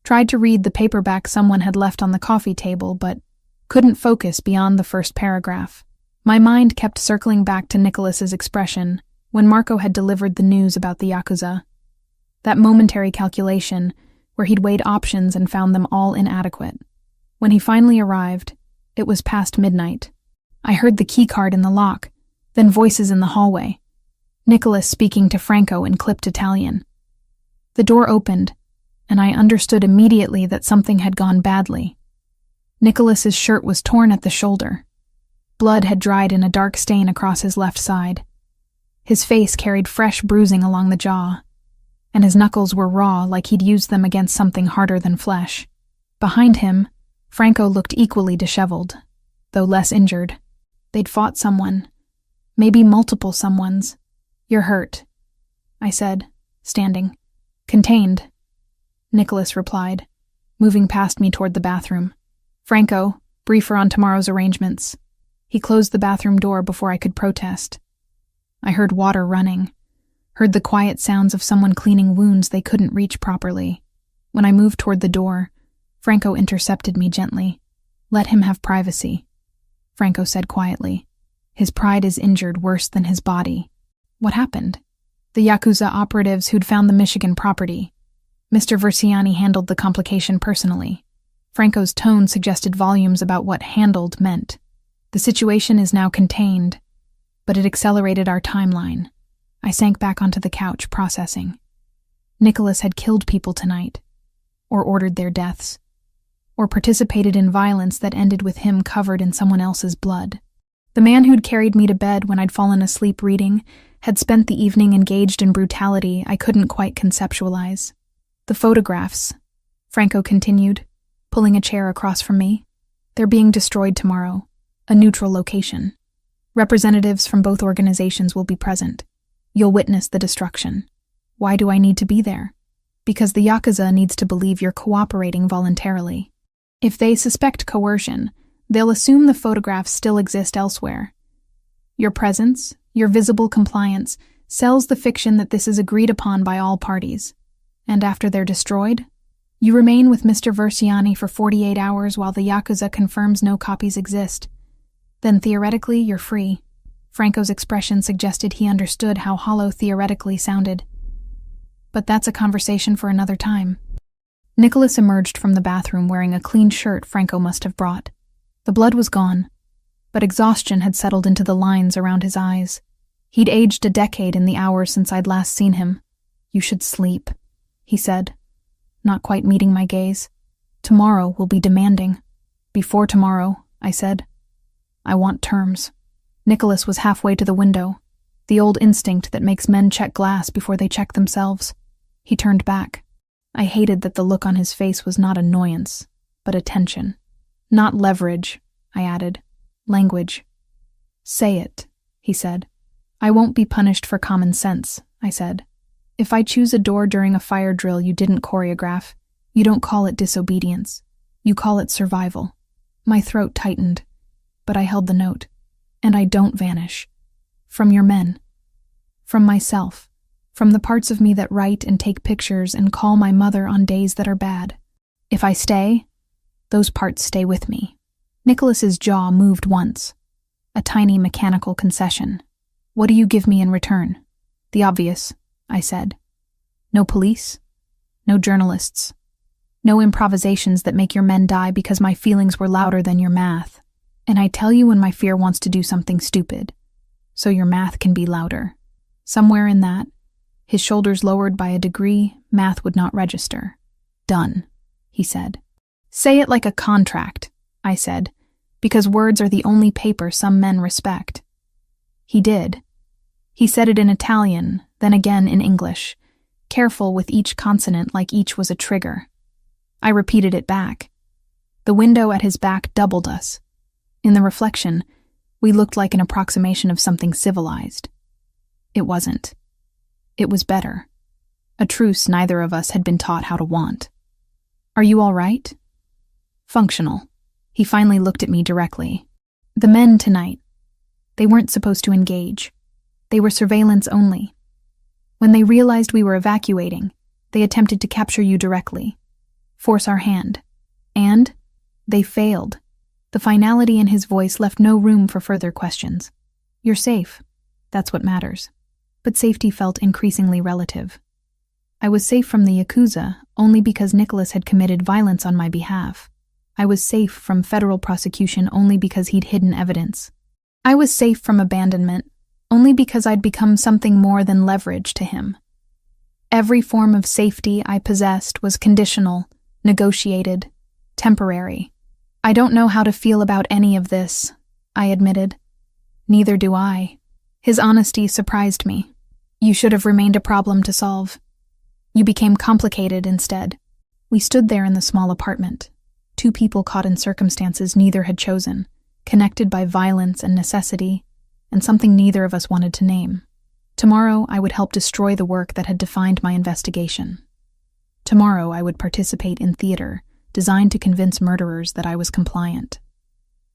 Speaker 1: Tried to read the paperback someone had left on the coffee table, but couldn't focus beyond the first paragraph. My mind kept circling back to Nicholas's expression when Marco had delivered the news about the Yakuza. That momentary calculation where he'd weighed options and found them all inadequate. When he finally arrived, it was past midnight. I heard the keycard in the lock, then voices in the hallway. Nicholas speaking to Franco in clipped Italian. The door opened, and I understood immediately that something had gone badly. Nicholas's shirt was torn at the shoulder. Blood had dried in a dark stain across his left side. His face carried fresh bruising along the jaw, and his knuckles were raw like he'd used them against something harder than flesh. Behind him, Franco looked equally disheveled, though less injured. They'd fought someone, maybe multiple someones. You're hurt, I said, standing. Contained, Nicholas replied, moving past me toward the bathroom. Franco, briefer on tomorrow's arrangements. He closed the bathroom door before I could protest. I heard water running, heard the quiet sounds of someone cleaning wounds they couldn't reach properly. When I moved toward the door, Franco intercepted me gently. Let him have privacy, Franco said quietly. His pride is injured worse than his body. What happened? The Yakuza operatives who'd found the Michigan property. Mr. Verciani handled the complication personally. Franco's tone suggested volumes about what handled meant. The situation is now contained, but it accelerated our timeline. I sank back onto the couch, processing. Nicholas had killed people tonight, or ordered their deaths, or participated in violence that ended with him covered in someone else's blood. The man who'd carried me to bed when I'd fallen asleep reading had spent the evening engaged in brutality I couldn't quite conceptualize. The photographs, Franco continued, pulling a chair across from me. They're being destroyed tomorrow, a neutral location. Representatives from both organizations will be present. You'll witness the destruction. Why do I need to be there? Because the Yakuza needs to believe you're cooperating voluntarily. If they suspect coercion, they'll assume the photographs still exist elsewhere. Your presence, your visible compliance, sells the fiction that this is agreed upon by all parties. And after they're destroyed, you remain with Mr. Verciani for 48 hours while the Yakuza confirms no copies exist. Then theoretically, you're free. Franco's expression suggested he understood how hollow theoretically sounded. But that's a conversation for another time. Nicholas emerged from the bathroom wearing a clean shirt Franco must have brought. The blood was gone, but exhaustion had settled into the lines around his eyes. He'd aged a decade in the hours since I'd last seen him. You should sleep, he said, not quite meeting my gaze. Tomorrow will be demanding. Before tomorrow, I said. I want terms. Nicholas was halfway to the window, the old instinct that makes men check glass before they check themselves. He turned back. I hated that the look on his face was not annoyance, but attention. Not leverage, I added. Language. Say it, he said. I won't be punished for common sense, I said. If I choose a door during a fire drill you didn't choreograph, you don't call it disobedience. You call it survival. My throat tightened, but I held the note. And I don't vanish. From your men. From myself. From the parts of me that write and take pictures and call my mother on days that are bad. If I stay, those parts stay with me. Nicholas's jaw moved once. a tiny mechanical concession. What do you give me in return? The obvious, I said. No police, no journalists, no improvisations that make your men die because my feelings were louder than your math. And I tell you when my fear wants to do something stupid, so your math can be louder. Somewhere in that, his shoulders lowered by a degree, math would not register. Done, he said. Say it like a contract, I said, because words are the only paper some men respect. He did. He said it in Italian, then again in English, careful with each consonant like each was a trigger. I repeated it back. The window at his back doubled us. In the reflection, we looked like an approximation of something civilized. It wasn't. It was better. A truce neither of us had been taught how to want. Are you all right? Functional. He finally looked at me directly. The men tonight, they weren't supposed to engage. They were surveillance only. When they realized we were evacuating, they attempted to capture you directly, force our hand. And they failed. The finality in his voice left no room for further questions. You're safe. That's what matters. But safety felt increasingly relative. I was safe from the Yakuza only because Nicholas had committed violence on my behalf. I was safe from federal prosecution only because he'd hidden evidence. I was safe from abandonment only because I'd become something more than leverage to him. Every form of safety I possessed was conditional, negotiated, temporary. I don't know how to feel about any of this, I admitted. Neither do I. His honesty surprised me. You should have remained a problem to solve. You became complicated instead. We stood there in the small apartment, two people caught in circumstances neither had chosen, connected by violence and necessity, and something neither of us wanted to name. Tomorrow I would help destroy the work that had defined my investigation. Tomorrow I would participate in theater, designed to convince murderers that I was compliant.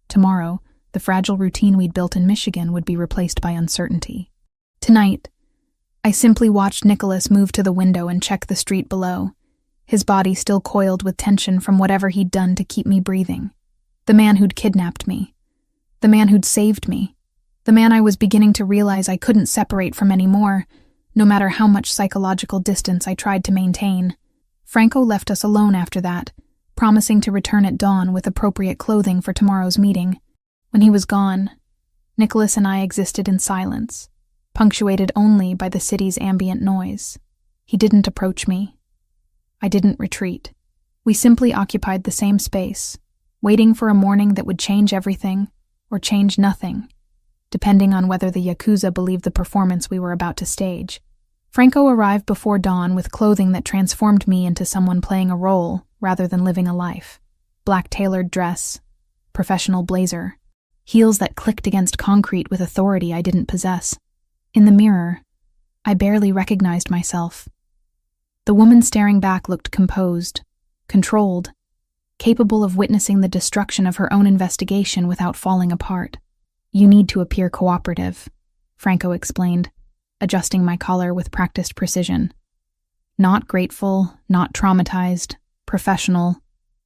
Speaker 1: Tomorrow, the fragile routine we'd built in Michigan would be replaced by uncertainty. Tonight, I simply watched Nicholas move to the window and check the street below, his body still coiled with tension from whatever he'd done to keep me breathing. The man who'd kidnapped me. The man who'd saved me. The man I was beginning to realize I couldn't separate from anymore, no matter how much psychological distance I tried to maintain. Franco left us alone after that, promising to return at dawn with appropriate clothing for tomorrow's meeting. When he was gone, Nicholas and I existed in silence, punctuated only by the city's ambient noise. He didn't approach me. I didn't retreat. We simply occupied the same space, waiting for a morning that would change everything or change nothing, depending on whether the Yakuza believed the performance we were about to stage. Franco arrived before dawn with clothing that transformed me into someone playing a role rather than living a life. Black tailored dress, professional blazer, heels that clicked against concrete with authority I didn't possess. In the mirror, I barely recognized myself. The woman staring back looked composed, controlled, capable of witnessing the destruction of her own investigation without falling apart. You need to appear cooperative, Franco explained, adjusting my collar with practiced precision. Not grateful, not traumatized, professional,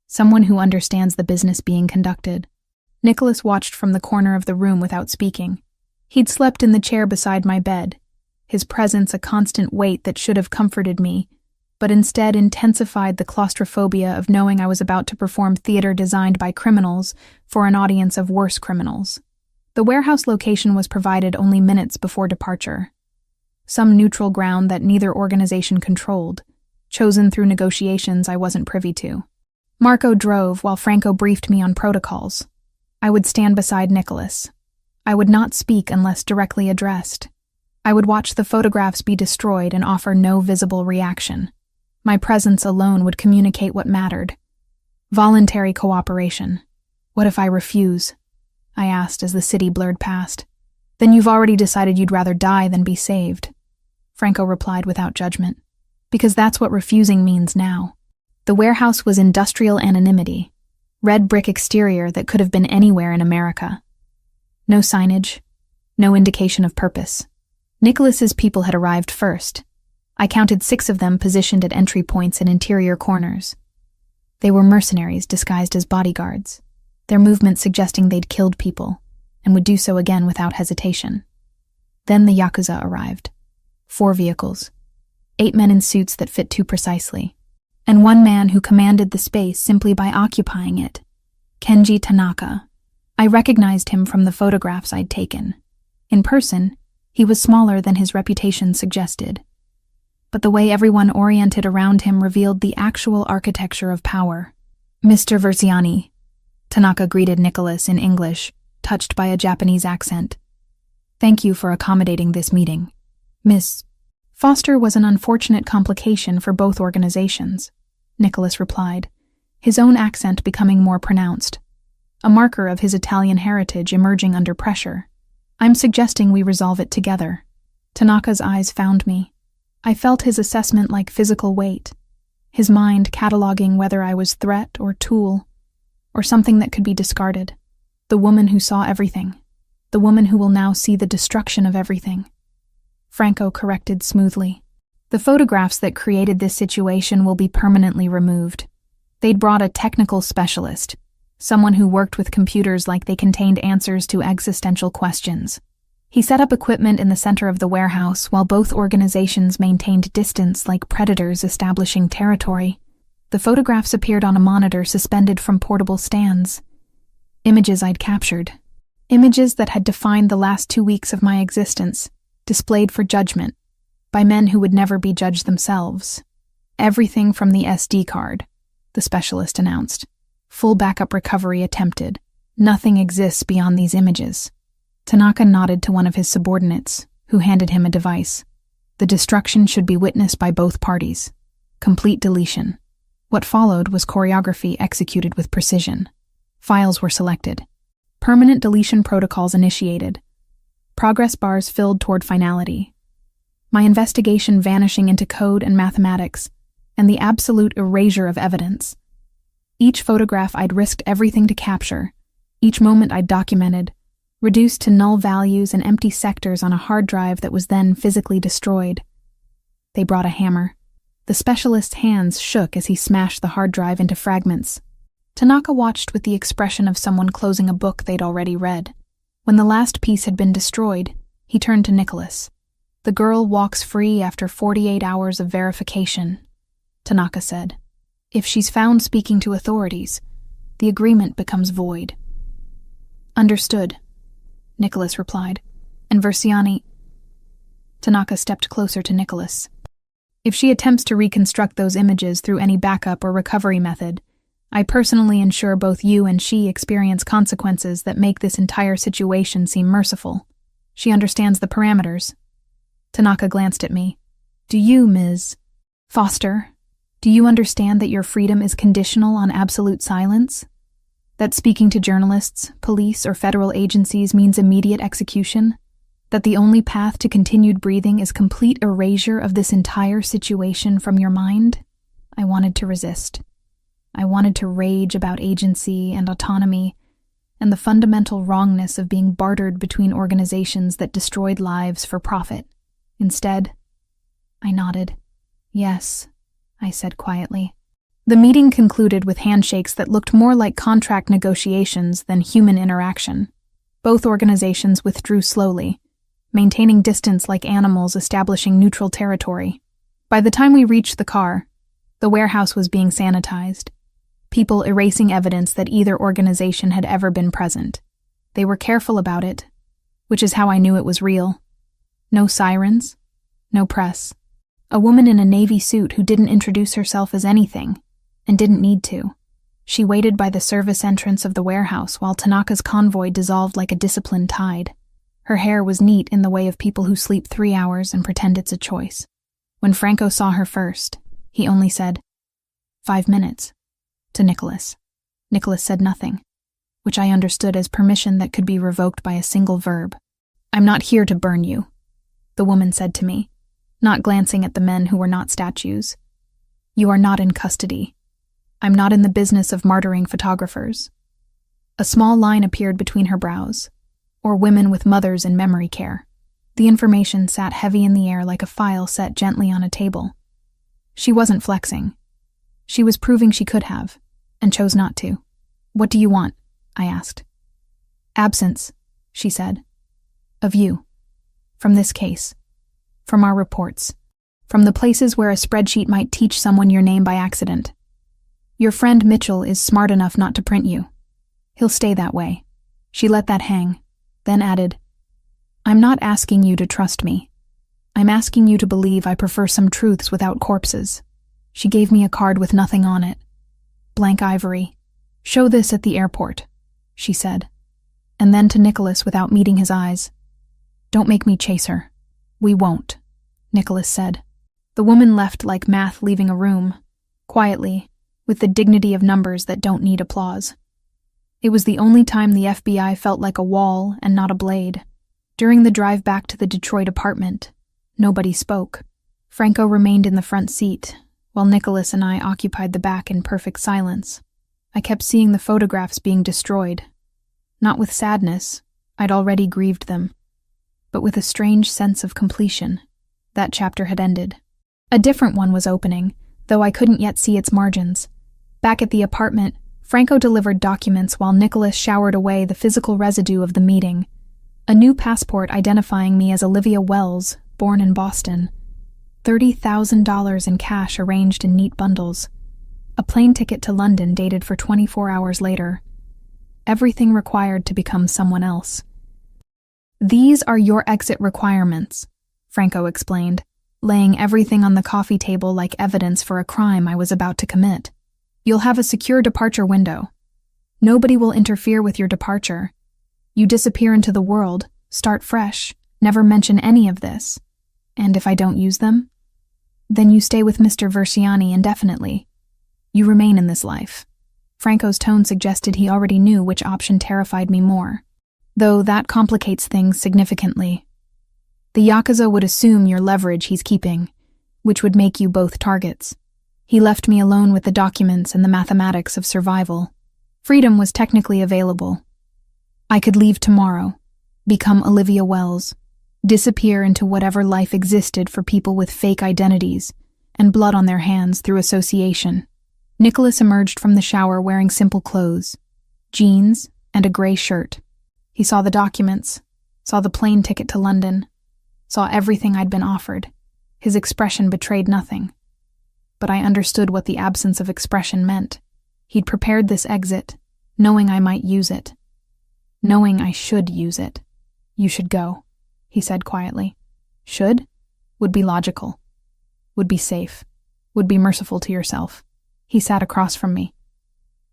Speaker 1: someone who understands the business being conducted. Nicholas watched from the corner of the room without speaking. He'd slept in the chair beside my bed, his presence a constant weight that should have comforted me, but instead intensified the claustrophobia of knowing I was about to perform theater designed by criminals for an audience of worse criminals. The warehouse location was provided only minutes before departure. Some neutral ground that neither organization controlled, chosen through negotiations I wasn't privy to. Marco drove while Franco briefed me on protocols. I would stand beside Nicholas. I would not speak unless directly addressed. I would watch the photographs be destroyed and offer no visible reaction. My presence alone would communicate what mattered. Voluntary cooperation. What if I refuse? I asked as the city blurred past. Then you've already decided you'd rather die than be saved, Franco replied without judgment. Because that's what refusing means now. The warehouse was industrial anonymity, red brick exterior that could have been anywhere in America. No signage, no indication of purpose. Nicholas's people had arrived first. I counted 6 of them positioned at entry points and interior corners. They were mercenaries disguised as bodyguards, their movements suggesting they'd killed people, and would do so again without hesitation. Then the Yakuza arrived. 4 vehicles, 8 men in suits that fit too precisely, and 1 man who commanded the space simply by occupying it. Kenji Tanaka. I recognized him from the photographs I'd taken. In person, he was smaller than his reputation suggested. But the way everyone oriented around him revealed the actual architecture of power. Mr. Versiani, Tanaka greeted Nicholas in English, touched by a Japanese accent. Thank you for accommodating this meeting. Miss Foster was an unfortunate complication for both organizations, Nicholas replied, his own accent becoming more pronounced, a marker of his Italian heritage emerging under pressure. I'm suggesting we resolve it together. Tanaka's eyes found me. I felt his assessment like physical weight, his mind cataloging whether I was threat or tool, or something that could be discarded. The woman who saw everything, the woman who will now see the destruction of everything. Franco corrected smoothly. The photographs that created this situation will be permanently removed. They'd brought a technical specialist, someone who worked with computers like they contained answers to existential questions. He set up equipment in the center of the warehouse while both organizations maintained distance like predators establishing territory. The photographs appeared on a monitor suspended from portable stands. Images I'd captured. Images that had defined the last 2 weeks of my existence, displayed for judgment, by men who would never be judged themselves. Everything from the SD card, the specialist announced. Full backup recovery attempted. Nothing exists beyond these images. Tanaka nodded to one of his subordinates, who handed him a device. The destruction should be witnessed by both parties. Complete deletion. What followed was choreography executed with precision. Files were selected. Permanent deletion protocols initiated. Progress bars filled toward finality. My investigation vanishing into code and mathematics, and the absolute erasure of evidence. Each photograph I'd risked everything to capture, each moment I'd documented, reduced to null values and empty sectors on a hard drive that was then physically destroyed. They brought a hammer. The specialist's hands shook as he smashed the hard drive into fragments. Tanaka watched with the expression of someone closing a book they'd already read. When the last piece had been destroyed, he turned to Nicholas. The girl walks free after 48 hours of verification, Tanaka said. If she's found speaking to authorities, the agreement becomes void. Understood, Nicholas replied. And Versiani... Tanaka stepped closer to Nicholas. If she attempts to reconstruct those images through any backup or recovery method, I personally ensure both you and she experience consequences that make this entire situation seem merciful. She understands the parameters. Tanaka glanced at me. Do you, Ms. Foster, do you understand that your freedom is conditional on absolute silence? That speaking to journalists, police, or federal agencies means immediate execution? That the only path to continued breathing is complete erasure of this entire situation from your mind? I wanted to resist. I wanted to rage about agency and autonomy, and the fundamental wrongness of being bartered between organizations that destroyed lives for profit. Instead, I nodded. Yes, I said quietly. The meeting concluded with handshakes that looked more like contract negotiations than human interaction. Both organizations withdrew slowly, maintaining distance like animals establishing neutral territory. By the time we reached the car, the warehouse was being sanitized, people erasing evidence that either organization had ever been present. They were careful about it, which is how I knew it was real. No sirens, no press. A woman in a navy suit who didn't introduce herself as anything, and didn't need to. She waited by the service entrance of the warehouse while Tanaka's convoy dissolved like a disciplined tide. Her hair was neat in the way of people who sleep 3 hours and pretend it's a choice. When Franco saw her first, he only said, 5 minutes, to Nicholas. Nicholas said nothing, which I understood as permission that could be revoked by a single verb. I'm not here to burn you, the woman said to me, not glancing at the men who were not statues. You are not in custody. I'm not in the business of martyring photographers. A small line appeared between her brows, or women with mothers in memory care. The information sat heavy in the air like a file set gently on a table. She wasn't flexing. She was proving she could have, and chose not to. What do you want? I asked. Absence, she said. Of you. From this case. From our reports. From the places where a spreadsheet might teach someone your name by accident. Your friend Mitchell is smart enough not to print you. He'll stay that way. She let that hang, then added, I'm not asking you to trust me. I'm asking you to believe I prefer some truths without corpses. She gave me a card with nothing on it. Blank ivory. Show this at the airport, she said. And then to Nicholas without meeting his eyes. Don't make me chase her. We won't, Nicholas said. The woman left like math leaving a room, quietly, with the dignity of numbers that don't need applause. It was the only time the FBI felt like a wall and not a blade. During the drive back to the Detroit apartment, nobody spoke. Franco remained in the front seat, while Nicholas and I occupied the back in perfect silence. I kept seeing the photographs being destroyed. Not with sadness, I'd already grieved them, but with a strange sense of completion. That chapter had ended. A different one was opening, though I couldn't yet see its margins. Back at the apartment, Franco delivered documents while Nicholas showered away the physical residue of the meeting. A new passport identifying me as Olivia Wells, born in Boston. $30,000 in cash arranged in neat bundles. A plane ticket to London dated for 24 hours later. Everything required to become someone else. These are your exit requirements, Franco explained, laying everything on the coffee table like evidence for a crime I was about to commit. You'll have a secure departure window. Nobody will interfere with your departure. You disappear into the world, start fresh, never mention any of this. And if I don't use them? Then you stay with Mr. Versiani indefinitely. You remain in this life. Franco's tone suggested he already knew which option terrified me more, though that complicates things significantly. The Yakuza would assume your leverage he's keeping, which would make you both targets. He left me alone with the documents and the mathematics of survival. Freedom was technically available. I could leave tomorrow, become Olivia Wells, disappear into whatever life existed for people with fake identities and blood on their hands through association. Nicholas emerged from the shower wearing simple clothes, jeans and a gray shirt. He saw the documents, saw the plane ticket to London, saw everything I'd been offered. His expression betrayed nothing. But I understood what the absence of expression meant. He'd prepared this exit, knowing I might use it. Knowing I should use it. You should go, he said quietly. Should? Would be logical. Would be safe. Would be merciful to yourself. He sat across from me,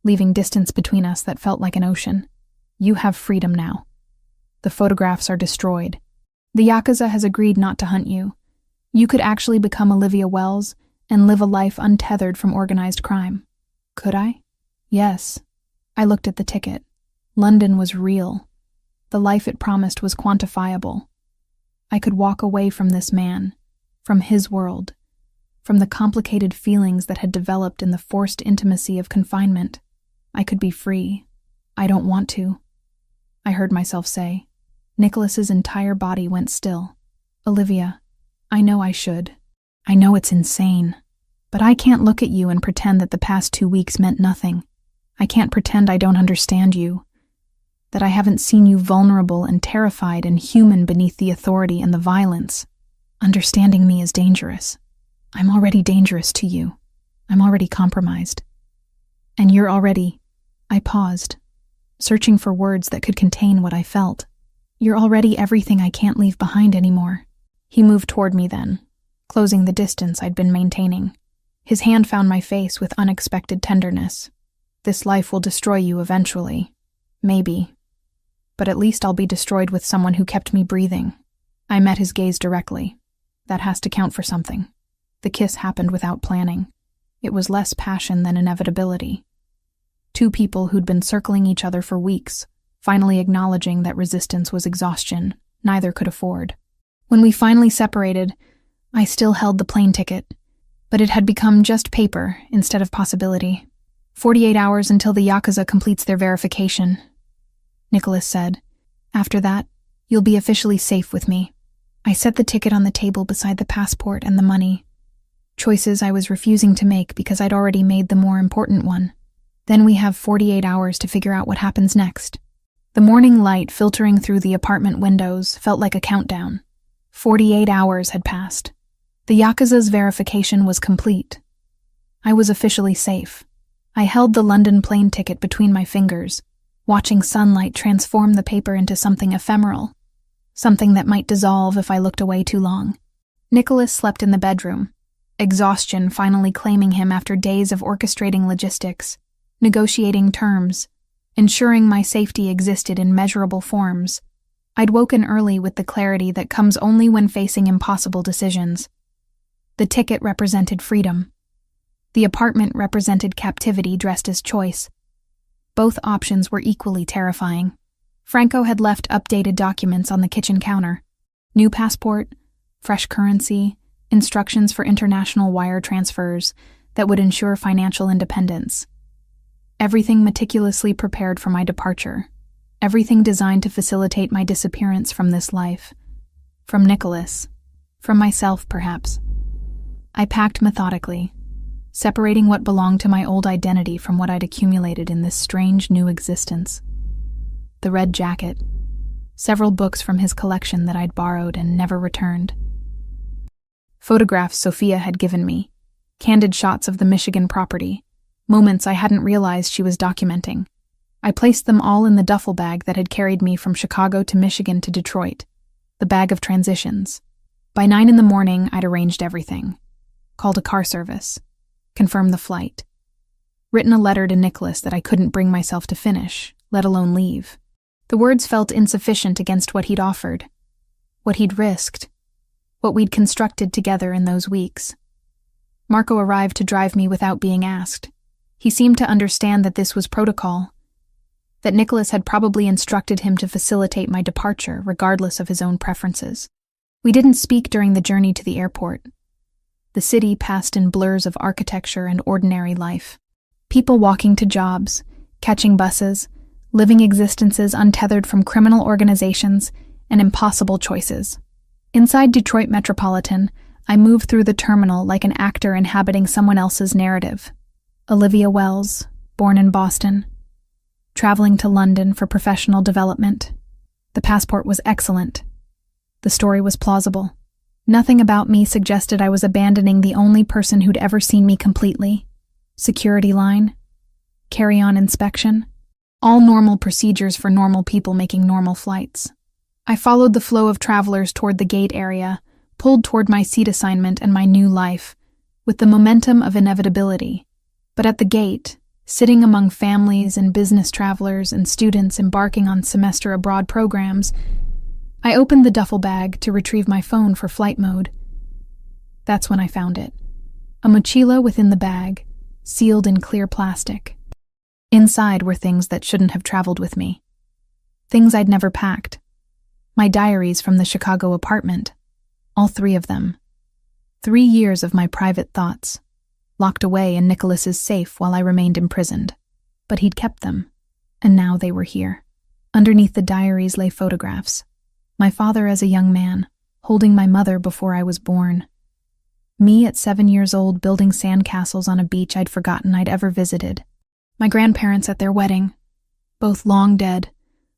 Speaker 1: leaving distance between us that felt like an ocean. You have freedom now. The photographs are destroyed. The Yakuza has agreed not to hunt you. You could actually become Olivia Wells and live a life untethered from organized crime. Could I? Yes. I looked at the ticket. London was real. The life it promised was quantifiable. I could walk away from this man, from his world, from the complicated feelings that had developed in the forced intimacy of confinement. I could be free. I don't want to, I heard myself say. Nicholas's entire body went still. Olivia, I know I should. I know it's insane. But I can't look at you and pretend that the past 2 weeks meant nothing. I can't pretend I don't understand you. That I haven't seen you vulnerable and terrified and human beneath the authority and the violence. Understanding me is dangerous. I'm already dangerous to you. I'm already compromised. And you're already... I paused, searching for words that could contain what I felt. You're already everything I can't leave behind anymore. He moved toward me then, closing the distance I'd been maintaining. His hand found my face with unexpected tenderness. This life will destroy you eventually. Maybe. But at least I'll be destroyed with someone who kept me breathing. I met his gaze directly. That has to count for something. The kiss happened without planning. It was less passion than inevitability. Two people who'd been circling each other for weeks, finally acknowledging that resistance was exhaustion neither could afford. When we finally separated, I still held the plane ticket, but it had become just paper instead of possibility. 48 hours until the Yakuza completes their verification, Nicholas said. After that, you'll be officially safe with me. I set the ticket on the table beside the passport and the money. Choices I was refusing to make because I'd already made the more important one. Then we have 48 hours to figure out what happens next. The morning light filtering through the apartment windows felt like a countdown. 48 hours had passed. The Yakuza's verification was complete. I was officially safe. I held the London plane ticket between my fingers, watching sunlight transform the paper into something ephemeral, something that might dissolve if I looked away too long. Nicholas slept in the bedroom, exhaustion finally claiming him after days of orchestrating logistics, negotiating terms, ensuring my safety existed in measurable forms. I'd woken early with the clarity that comes only when facing impossible decisions. The ticket represented freedom. The apartment represented captivity dressed as choice. Both options were equally terrifying. Franco had left updated documents on the kitchen counter. New passport, fresh currency, instructions for international wire transfers that would ensure financial independence. Everything meticulously prepared for my departure. Everything designed to facilitate my disappearance from this life. From Nicholas. From myself, perhaps. I packed methodically, separating what belonged to my old identity from what I'd accumulated in this strange new existence. The red jacket, several books from his collection that I'd borrowed and never returned. Photographs Sophia had given me, candid shots of the Michigan property, moments I hadn't realized she was documenting. I placed them all in the duffel bag that had carried me from Chicago to Michigan to Detroit, the bag of transitions. By 9 a.m, I'd arranged everything. Called a car service. Confirmed the flight. Written a letter to Nicholas that I couldn't bring myself to finish, let alone leave. The words felt insufficient against what he'd offered, what he'd risked, what we'd constructed together in those weeks. Marco arrived to drive me without being asked. He seemed to understand that this was protocol, that Nicholas had probably instructed him to facilitate my departure regardless of his own preferences. We didn't speak during the journey to the airport. The city passed in blurs of architecture and ordinary life. People walking to jobs, catching buses, living existences untethered from criminal organizations and impossible choices. Inside Detroit Metropolitan, I moved through the terminal like an actor inhabiting someone else's narrative. Olivia Wells, born in Boston, traveling to London for professional development. The passport was excellent. The story was plausible. Nothing about me suggested I was abandoning the only person who'd ever seen me completely. Security line, carry-on inspection, all normal procedures for normal people making normal flights. I followed the flow of travelers toward the gate area, pulled toward my seat assignment and my new life, with the momentum of inevitability. But at the gate, sitting among families and business travelers and students embarking on semester abroad programs, I opened the duffel bag to retrieve my phone for flight mode. That's when I found it. A mochila within the bag, sealed in clear plastic. Inside were things that shouldn't have traveled with me. Things I'd never packed. My diaries from the Chicago apartment. All 3 of them. 3 years of my private thoughts, locked away in Nicholas's safe while I remained imprisoned. But he'd kept them, and now they were here. Underneath the diaries lay photographs. My father as a young man, holding my mother before I was born. Me at 7 years old building sandcastles on a beach I'd forgotten I'd ever visited. My grandparents at their wedding, both long dead,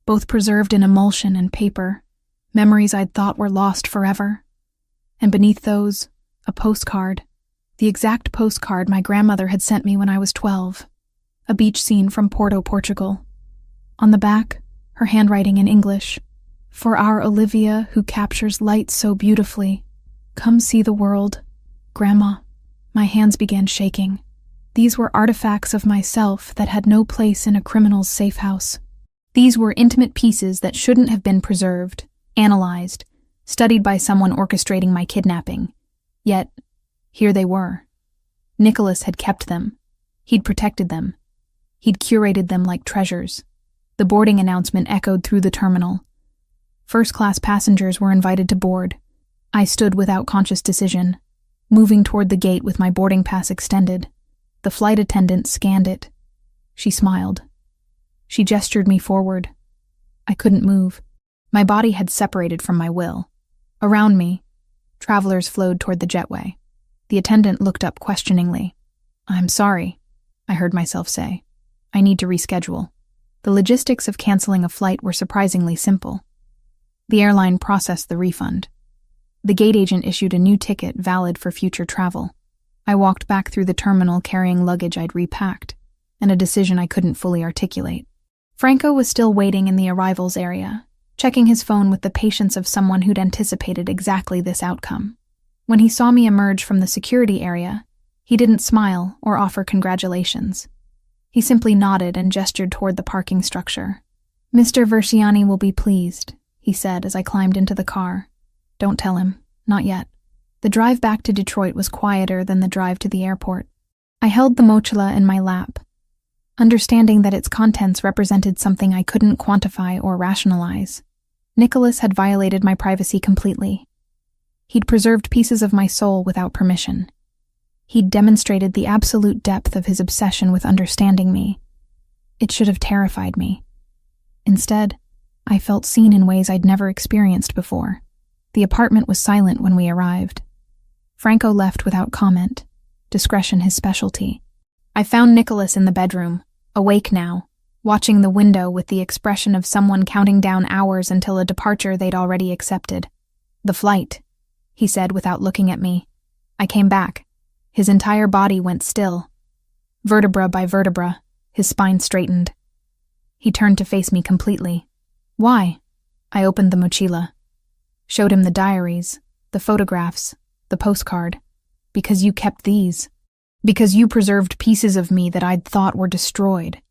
Speaker 1: both preserved in emulsion and paper, memories I'd thought were lost forever. And beneath those, a postcard, the exact postcard my grandmother had sent me when I was 12. A beach scene from Porto, Portugal. On the back, her handwriting in English. For our Olivia, who captures light so beautifully. Come see the world. Grandma. My hands began shaking. These were artifacts of myself that had no place in a criminal's safe house. These were intimate pieces that shouldn't have been preserved, analyzed, studied by someone orchestrating my kidnapping. Yet, here they were. Nicholas had kept them. He'd protected them. He'd curated them like treasures. The boarding announcement echoed through the terminal. First-class passengers were invited to board. I stood without conscious decision, moving toward the gate with my boarding pass extended. The flight attendant scanned it. She smiled. She gestured me forward. I couldn't move. My body had separated from my will. Around me, travelers flowed toward the jetway. The attendant looked up questioningly. "I'm sorry," I heard myself say. "I need to reschedule." The logistics of canceling a flight were surprisingly simple. The airline processed the refund. The gate agent issued a new ticket valid for future travel. I walked back through the terminal carrying luggage I'd repacked, and a decision I couldn't fully articulate. Franco was still waiting in the arrivals area, checking his phone with the patience of someone who'd anticipated exactly this outcome. When he saw me emerge from the security area, he didn't smile or offer congratulations. He simply nodded and gestured toward the parking structure. "Mr. Versiani will be pleased," he said as I climbed into the car. "Don't tell him. Not yet." The drive back to Detroit was quieter than the drive to the airport. I held the mochila in my lap, understanding that its contents represented something I couldn't quantify or rationalize. Nicholas had violated my privacy completely. He'd preserved pieces of my soul without permission. He'd demonstrated the absolute depth of his obsession with understanding me. It should have terrified me. Instead, I felt seen in ways I'd never experienced before. The apartment was silent when we arrived. Franco left without comment, discretion his specialty. I found Nicholas in the bedroom, awake now, watching the window with the expression of someone counting down hours until a departure they'd already accepted. "The flight," he said without looking at me. I came back. His entire body went still. Vertebra by vertebra, his spine straightened. He turned to face me completely. "Why?" I opened the mochila. Showed him the diaries, the photographs, the postcard. "Because you kept these. Because you preserved pieces of me that I'd thought were destroyed.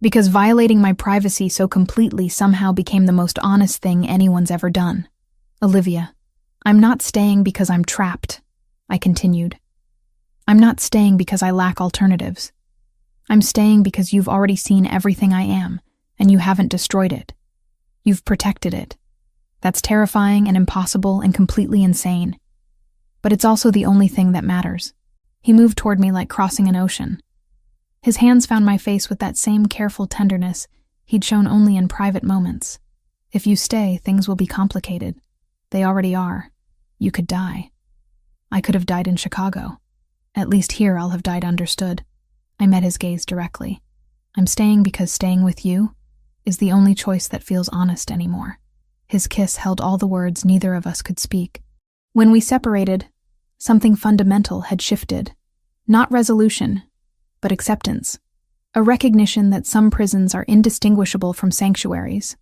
Speaker 1: Because violating my privacy so completely somehow became the most honest thing anyone's ever done. Olivia, I'm not staying because I'm trapped," I continued. "I'm not staying because I lack alternatives. I'm staying because you've already seen everything I am, and you haven't destroyed it. You've protected it. That's terrifying and impossible and completely insane. But it's also the only thing that matters." He moved toward me like crossing an ocean. His hands found my face with that same careful tenderness he'd shown only in private moments. "If you stay, things will be complicated. They already are. You could die. I could have died in Chicago. At least here I'll have died understood." I met his gaze directly. "I'm staying because staying with you is the only choice that feels honest anymore." His kiss held all the words neither of us could speak. When we separated, something fundamental had shifted. Not resolution, but acceptance. A recognition that some prisons are indistinguishable from sanctuaries,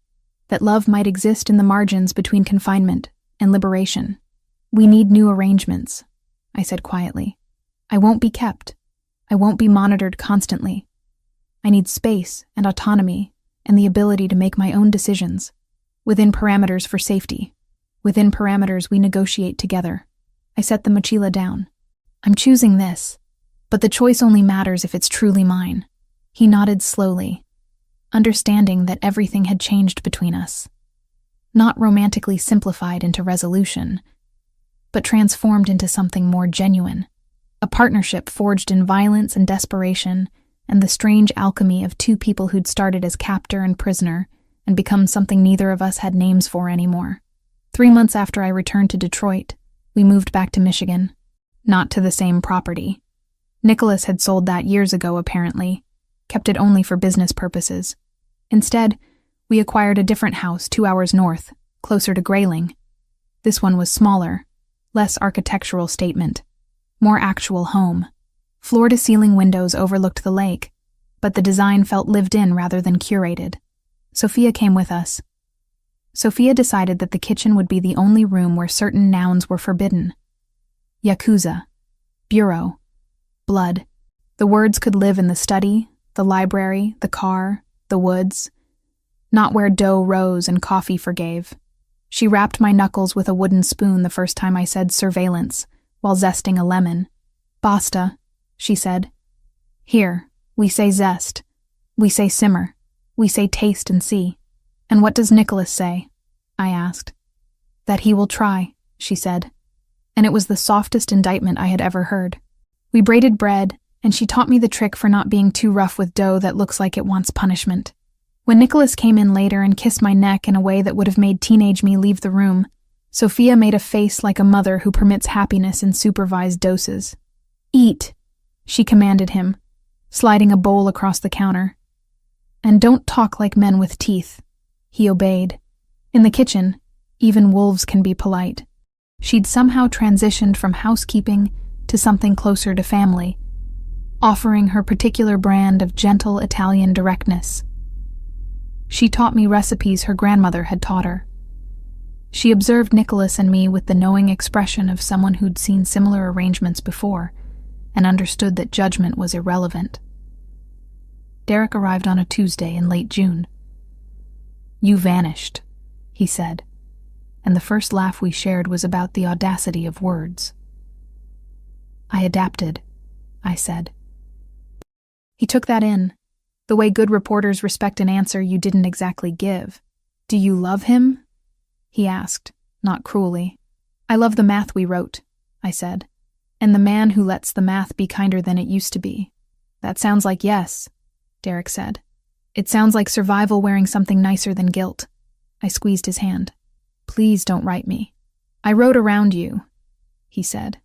Speaker 1: that love might exist in the margins between confinement and liberation. "We need new arrangements," I said quietly. "I won't be kept. I won't be monitored constantly. I need space and autonomy and the ability to make my own decisions, within parameters for safety. Within parameters we negotiate together." I set the mochila down. "I'm choosing this, but the choice only matters if it's truly mine." He nodded slowly, understanding that everything had changed between us. Not romantically simplified into resolution, but transformed into something more genuine. A partnership forged in violence and desperation, and the strange alchemy of two people who'd started as captor and prisoner and become something neither of us had names for anymore. 3 months after I returned to Detroit, we moved back to Michigan. Not to the same property. Nicholas had sold that years ago, apparently, kept it only for business purposes. Instead, we acquired a different house 2 hours north, closer to Grayling. This one was smaller, less architectural statement, more actual home. Floor-to-ceiling windows overlooked the lake, but the design felt lived in rather than curated. Sophia came with us. Sophia decided that the kitchen would be the only room where certain nouns were forbidden. Yakuza, bureau, blood. The words could live in the study, the library, the car, the woods. Not where dough rose and coffee forgave. She rapped my knuckles with a wooden spoon the first time I said surveillance, while zesting a lemon. "Basta," she said. "Here, we say zest. We say simmer. We say taste and see." "And what does Nicholas say?" I asked. "That he will try," she said. And it was the softest indictment I had ever heard. We braided bread, and she taught me the trick for not being too rough with dough that looks like it wants punishment. When Nicholas came in later and kissed my neck in a way that would have made teenage me leave the room, Sophia made a face like a mother who permits happiness in supervised doses. "Eat," she commanded him, sliding a bowl across the counter. And don't talk like men with teeth. He obeyed. In the kitchen, even wolves can be polite. She'd somehow transitioned from housekeeping to something closer to family, offering her particular brand of gentle Italian directness. She taught me recipes her grandmother had taught her. She observed Nicholas and me with the knowing expression of someone who'd seen similar arrangements before and understood that judgment was irrelevant. Derek arrived on a Tuesday in late June. "You vanished," he said, and the first laugh we shared was about the audacity of words. "I adapted," I said. He took that in, the way good reporters respect an answer you didn't exactly give. "Do you love him?" he asked, not cruelly. "I love the math we wrote," I said, "and the man who lets the math be kinder than it used to be." "That sounds like yes," Derek said. "It sounds like survival wearing something nicer than guilt." I squeezed his hand. "Please don't write me." "I wrote around you," he said.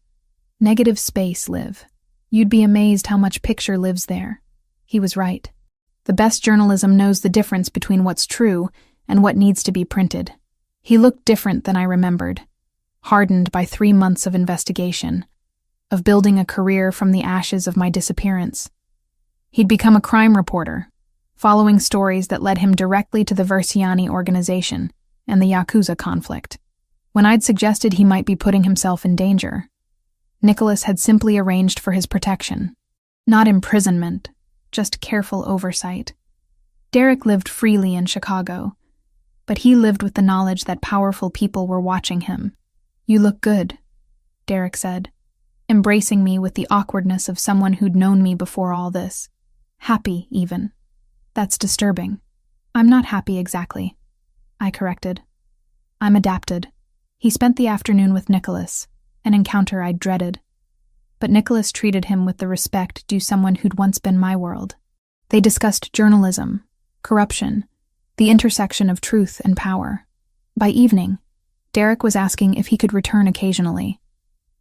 Speaker 1: "Negative space, Liv. You'd be amazed how much picture lives there." He was right. The best journalism knows the difference between what's true and what needs to be printed. He looked different than I remembered, hardened by 3 months of investigation, of building a career from the ashes of my disappearance. He'd become a crime reporter, following stories that led him directly to the Versiani organization and the Yakuza conflict. When I'd suggested he might be putting himself in danger, Nicholas had simply arranged for his protection. Not imprisonment, just careful oversight. Derek lived freely in Chicago, but he lived with the knowledge that powerful people were watching him. "You look good," Derek said, embracing me with the awkwardness of someone who'd known me before all this. "Happy, even. That's disturbing." "I'm not happy exactly," I corrected. "I'm adapted." He spent the afternoon with Nicholas, an encounter I'd dreaded. But Nicholas treated him with the respect due someone who'd once been my world. They discussed journalism, corruption, the intersection of truth and power. By evening, Derek was asking if he could return occasionally.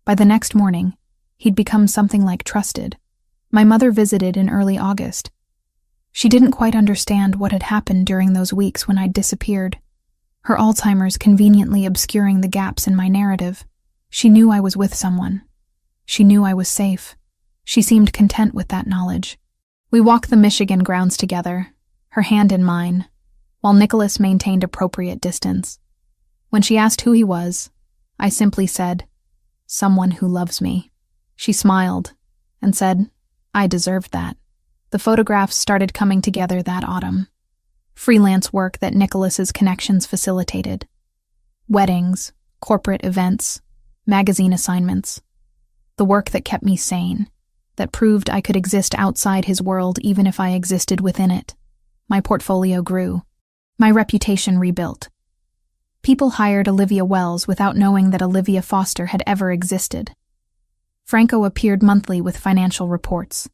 Speaker 1: By the next morning, he'd become something like trusted. My mother visited in early August. She didn't quite understand what had happened during those weeks when I'd disappeared, her Alzheimer's conveniently obscuring the gaps in my narrative. She knew I was with someone. She knew I was safe. She seemed content with that knowledge. We walked the Michigan grounds together, her hand in mine, while Nicholas maintained appropriate distance. When she asked who he was, I simply said, "Someone who loves me." She smiled and said, "I deserved that." The photographs started coming together that autumn. Freelance work that Nicholas's connections facilitated. Weddings, corporate events, magazine assignments. The work that kept me sane, that proved I could exist outside his world even if I existed within it. My portfolio grew. My reputation rebuilt. People hired Olivia Wells without knowing that Olivia Foster had ever existed. Franco appeared monthly with financial reports.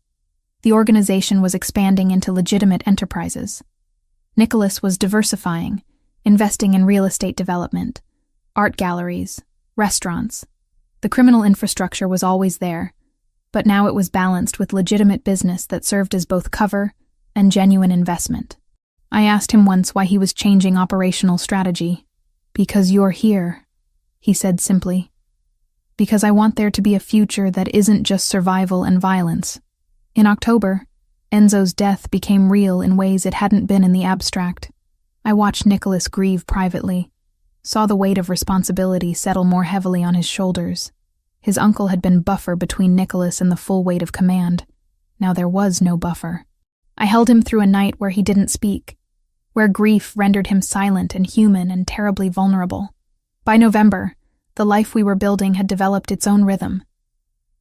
Speaker 1: The organization was expanding into legitimate enterprises. Nicholas was diversifying, investing in real estate development, art galleries, restaurants. The criminal infrastructure was always there, but now it was balanced with legitimate business that served as both cover and genuine investment. I asked him once why he was changing operational strategy. "Because you're here," he said simply. "Because I want there to be a future that isn't just survival and violence." In October, Enzo's death became real in ways it hadn't been in the abstract. I watched Nicholas grieve privately, saw the weight of responsibility settle more heavily on his shoulders. His uncle had been buffer between Nicholas and the full weight of command. Now there was no buffer. I held him through a night where he didn't speak, where grief rendered him silent and human and terribly vulnerable. By November, the life we were building had developed its own rhythm.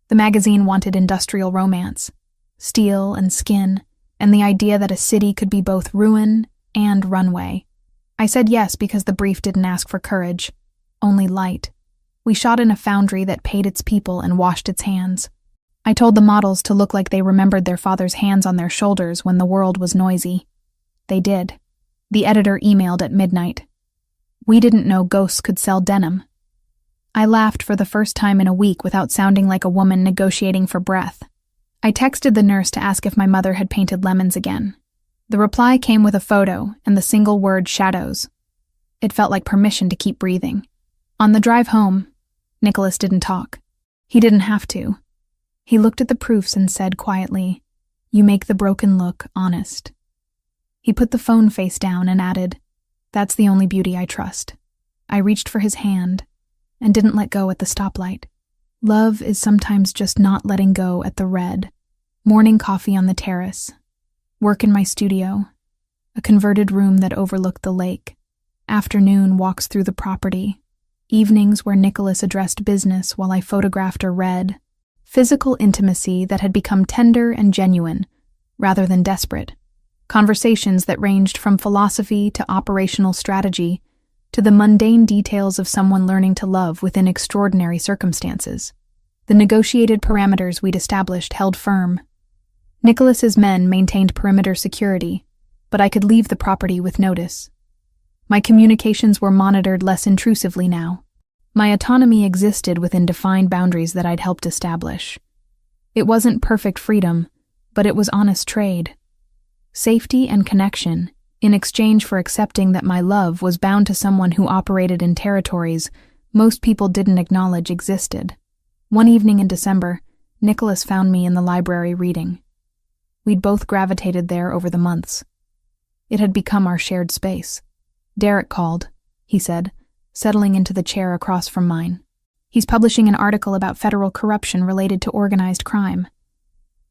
Speaker 1: The magazine wanted industrial romance, steel and skin, and the idea that a city could be both ruin and runway. I said yes because the brief didn't ask for courage, only light. We shot in a foundry that paid its people and washed its hands. I told the models to look like they remembered their father's hands on their shoulders when the world was noisy. They did. The editor emailed at midnight. "We didn't know ghosts could sell denim." I laughed for the first time in a week without sounding like a woman negotiating for breath. I texted the nurse to ask if my mother had painted lemons again. The reply came with a photo and the single word shadows. It felt like permission to keep breathing. On the drive home, Nicholas didn't talk. He didn't have to. He looked at the proofs and said quietly, "You make the broken look honest." He put the phone face down and added, "That's the only beauty I trust." I reached for his hand and didn't let go at the stoplight. Love is sometimes just not letting go at the red. Morning coffee on the terrace. Work in my studio. A converted room that overlooked the lake. Afternoon walks through the property. Evenings where Nicholas addressed business while I photographed or read. Physical intimacy that had become tender and genuine, rather than desperate. Conversations that ranged from philosophy to operational strategy, to the mundane details of someone learning to love within extraordinary circumstances. The negotiated parameters we'd established held firm. Nicholas's men maintained perimeter security, but I could leave the property with notice. My communications were monitored less intrusively now. My autonomy existed within defined boundaries that I'd helped establish. It wasn't perfect freedom, but it was honest trade. Safety and connection, in exchange for accepting that my love was bound to someone who operated in territories most people didn't acknowledge existed. One evening in December, Nicholas found me in the library reading. We'd both gravitated there over the months. It had become our shared space. "Derek called," he said, settling into the chair across from mine. "He's publishing an article about federal corruption related to organized crime.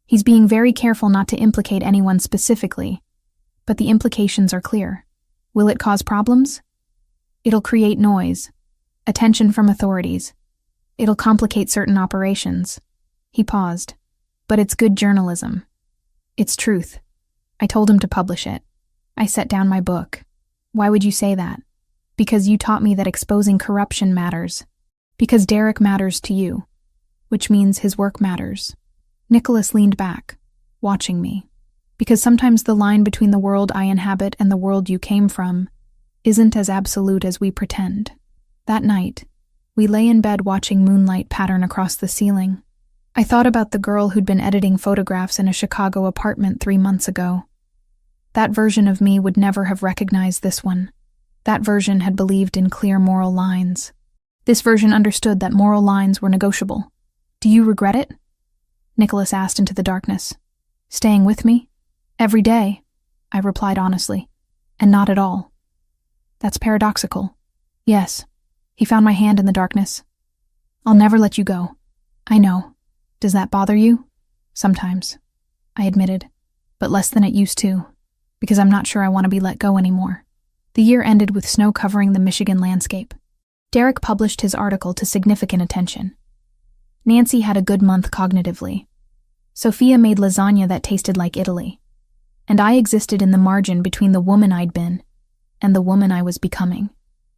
Speaker 1: He's being very careful not to implicate anyone specifically, but the implications are clear. Will it cause problems? It'll create noise, attention from authorities. It'll complicate certain operations." He paused. "But it's good journalism. It's truth." I told him to publish it. I set down my book. "Why would you say that?" "Because you taught me that exposing corruption matters. Because Derek matters to you, which means his work matters." Nicholas leaned back, watching me. "Because sometimes the line between the world I inhabit and the world you came from isn't as absolute as we pretend." That night, we lay in bed watching moonlight pattern across the ceiling. I thought about the girl who'd been editing photographs in a Chicago apartment 3 months ago. That version of me would never have recognized this one. That version had believed in clear moral lines. This version understood that moral lines were negotiable. "Do you regret it?" Nicholas asked into the darkness. "Staying with me? Every day," I replied honestly. "And not at all." "That's paradoxical." "Yes." He found my hand in the darkness. "I'll never let you go." "I know. Does that bother you?" "Sometimes," I admitted, "but less than it used to, because I'm not sure I want to be let go anymore." The year ended with snow covering the Michigan landscape. Derek published his article to significant attention. Nancy had a good month cognitively. Sophia made lasagna that tasted like Italy. And I existed in the margin between the woman I'd been and the woman I was becoming.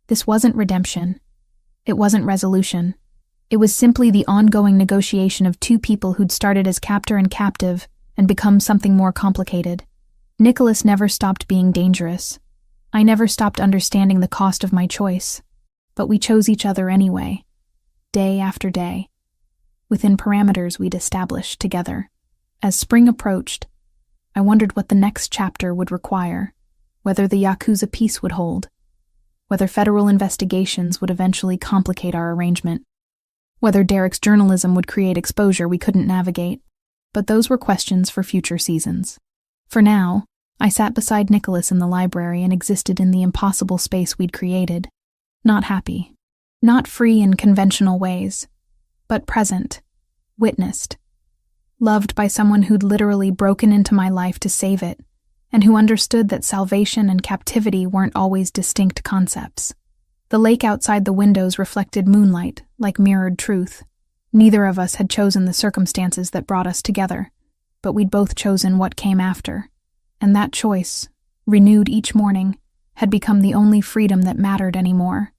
Speaker 1: This wasn't redemption. It wasn't resolution. It was simply the ongoing negotiation of two people who'd started as captor and captive and become something more complicated. Nicholas never stopped being dangerous. I never stopped understanding the cost of my choice. But we chose each other anyway, day after day, within parameters we'd established together. As spring approached, I wondered what the next chapter would require, whether the Yakuza peace would hold, whether federal investigations would eventually complicate our arrangement, whether Derek's journalism would create exposure we couldn't navigate. But those were questions for future seasons. For now, I sat beside Nicholas in the library and existed in the impossible space we'd created. Not happy. Not free in conventional ways. But present. Witnessed. Loved by someone who'd literally broken into my life to save it, and who understood that salvation and captivity weren't always distinct concepts. The lake outside the windows reflected moonlight, like mirrored truth. Neither of us had chosen the circumstances that brought us together, but we'd both chosen what came after. And that choice, renewed each morning, had become the only freedom that mattered anymore.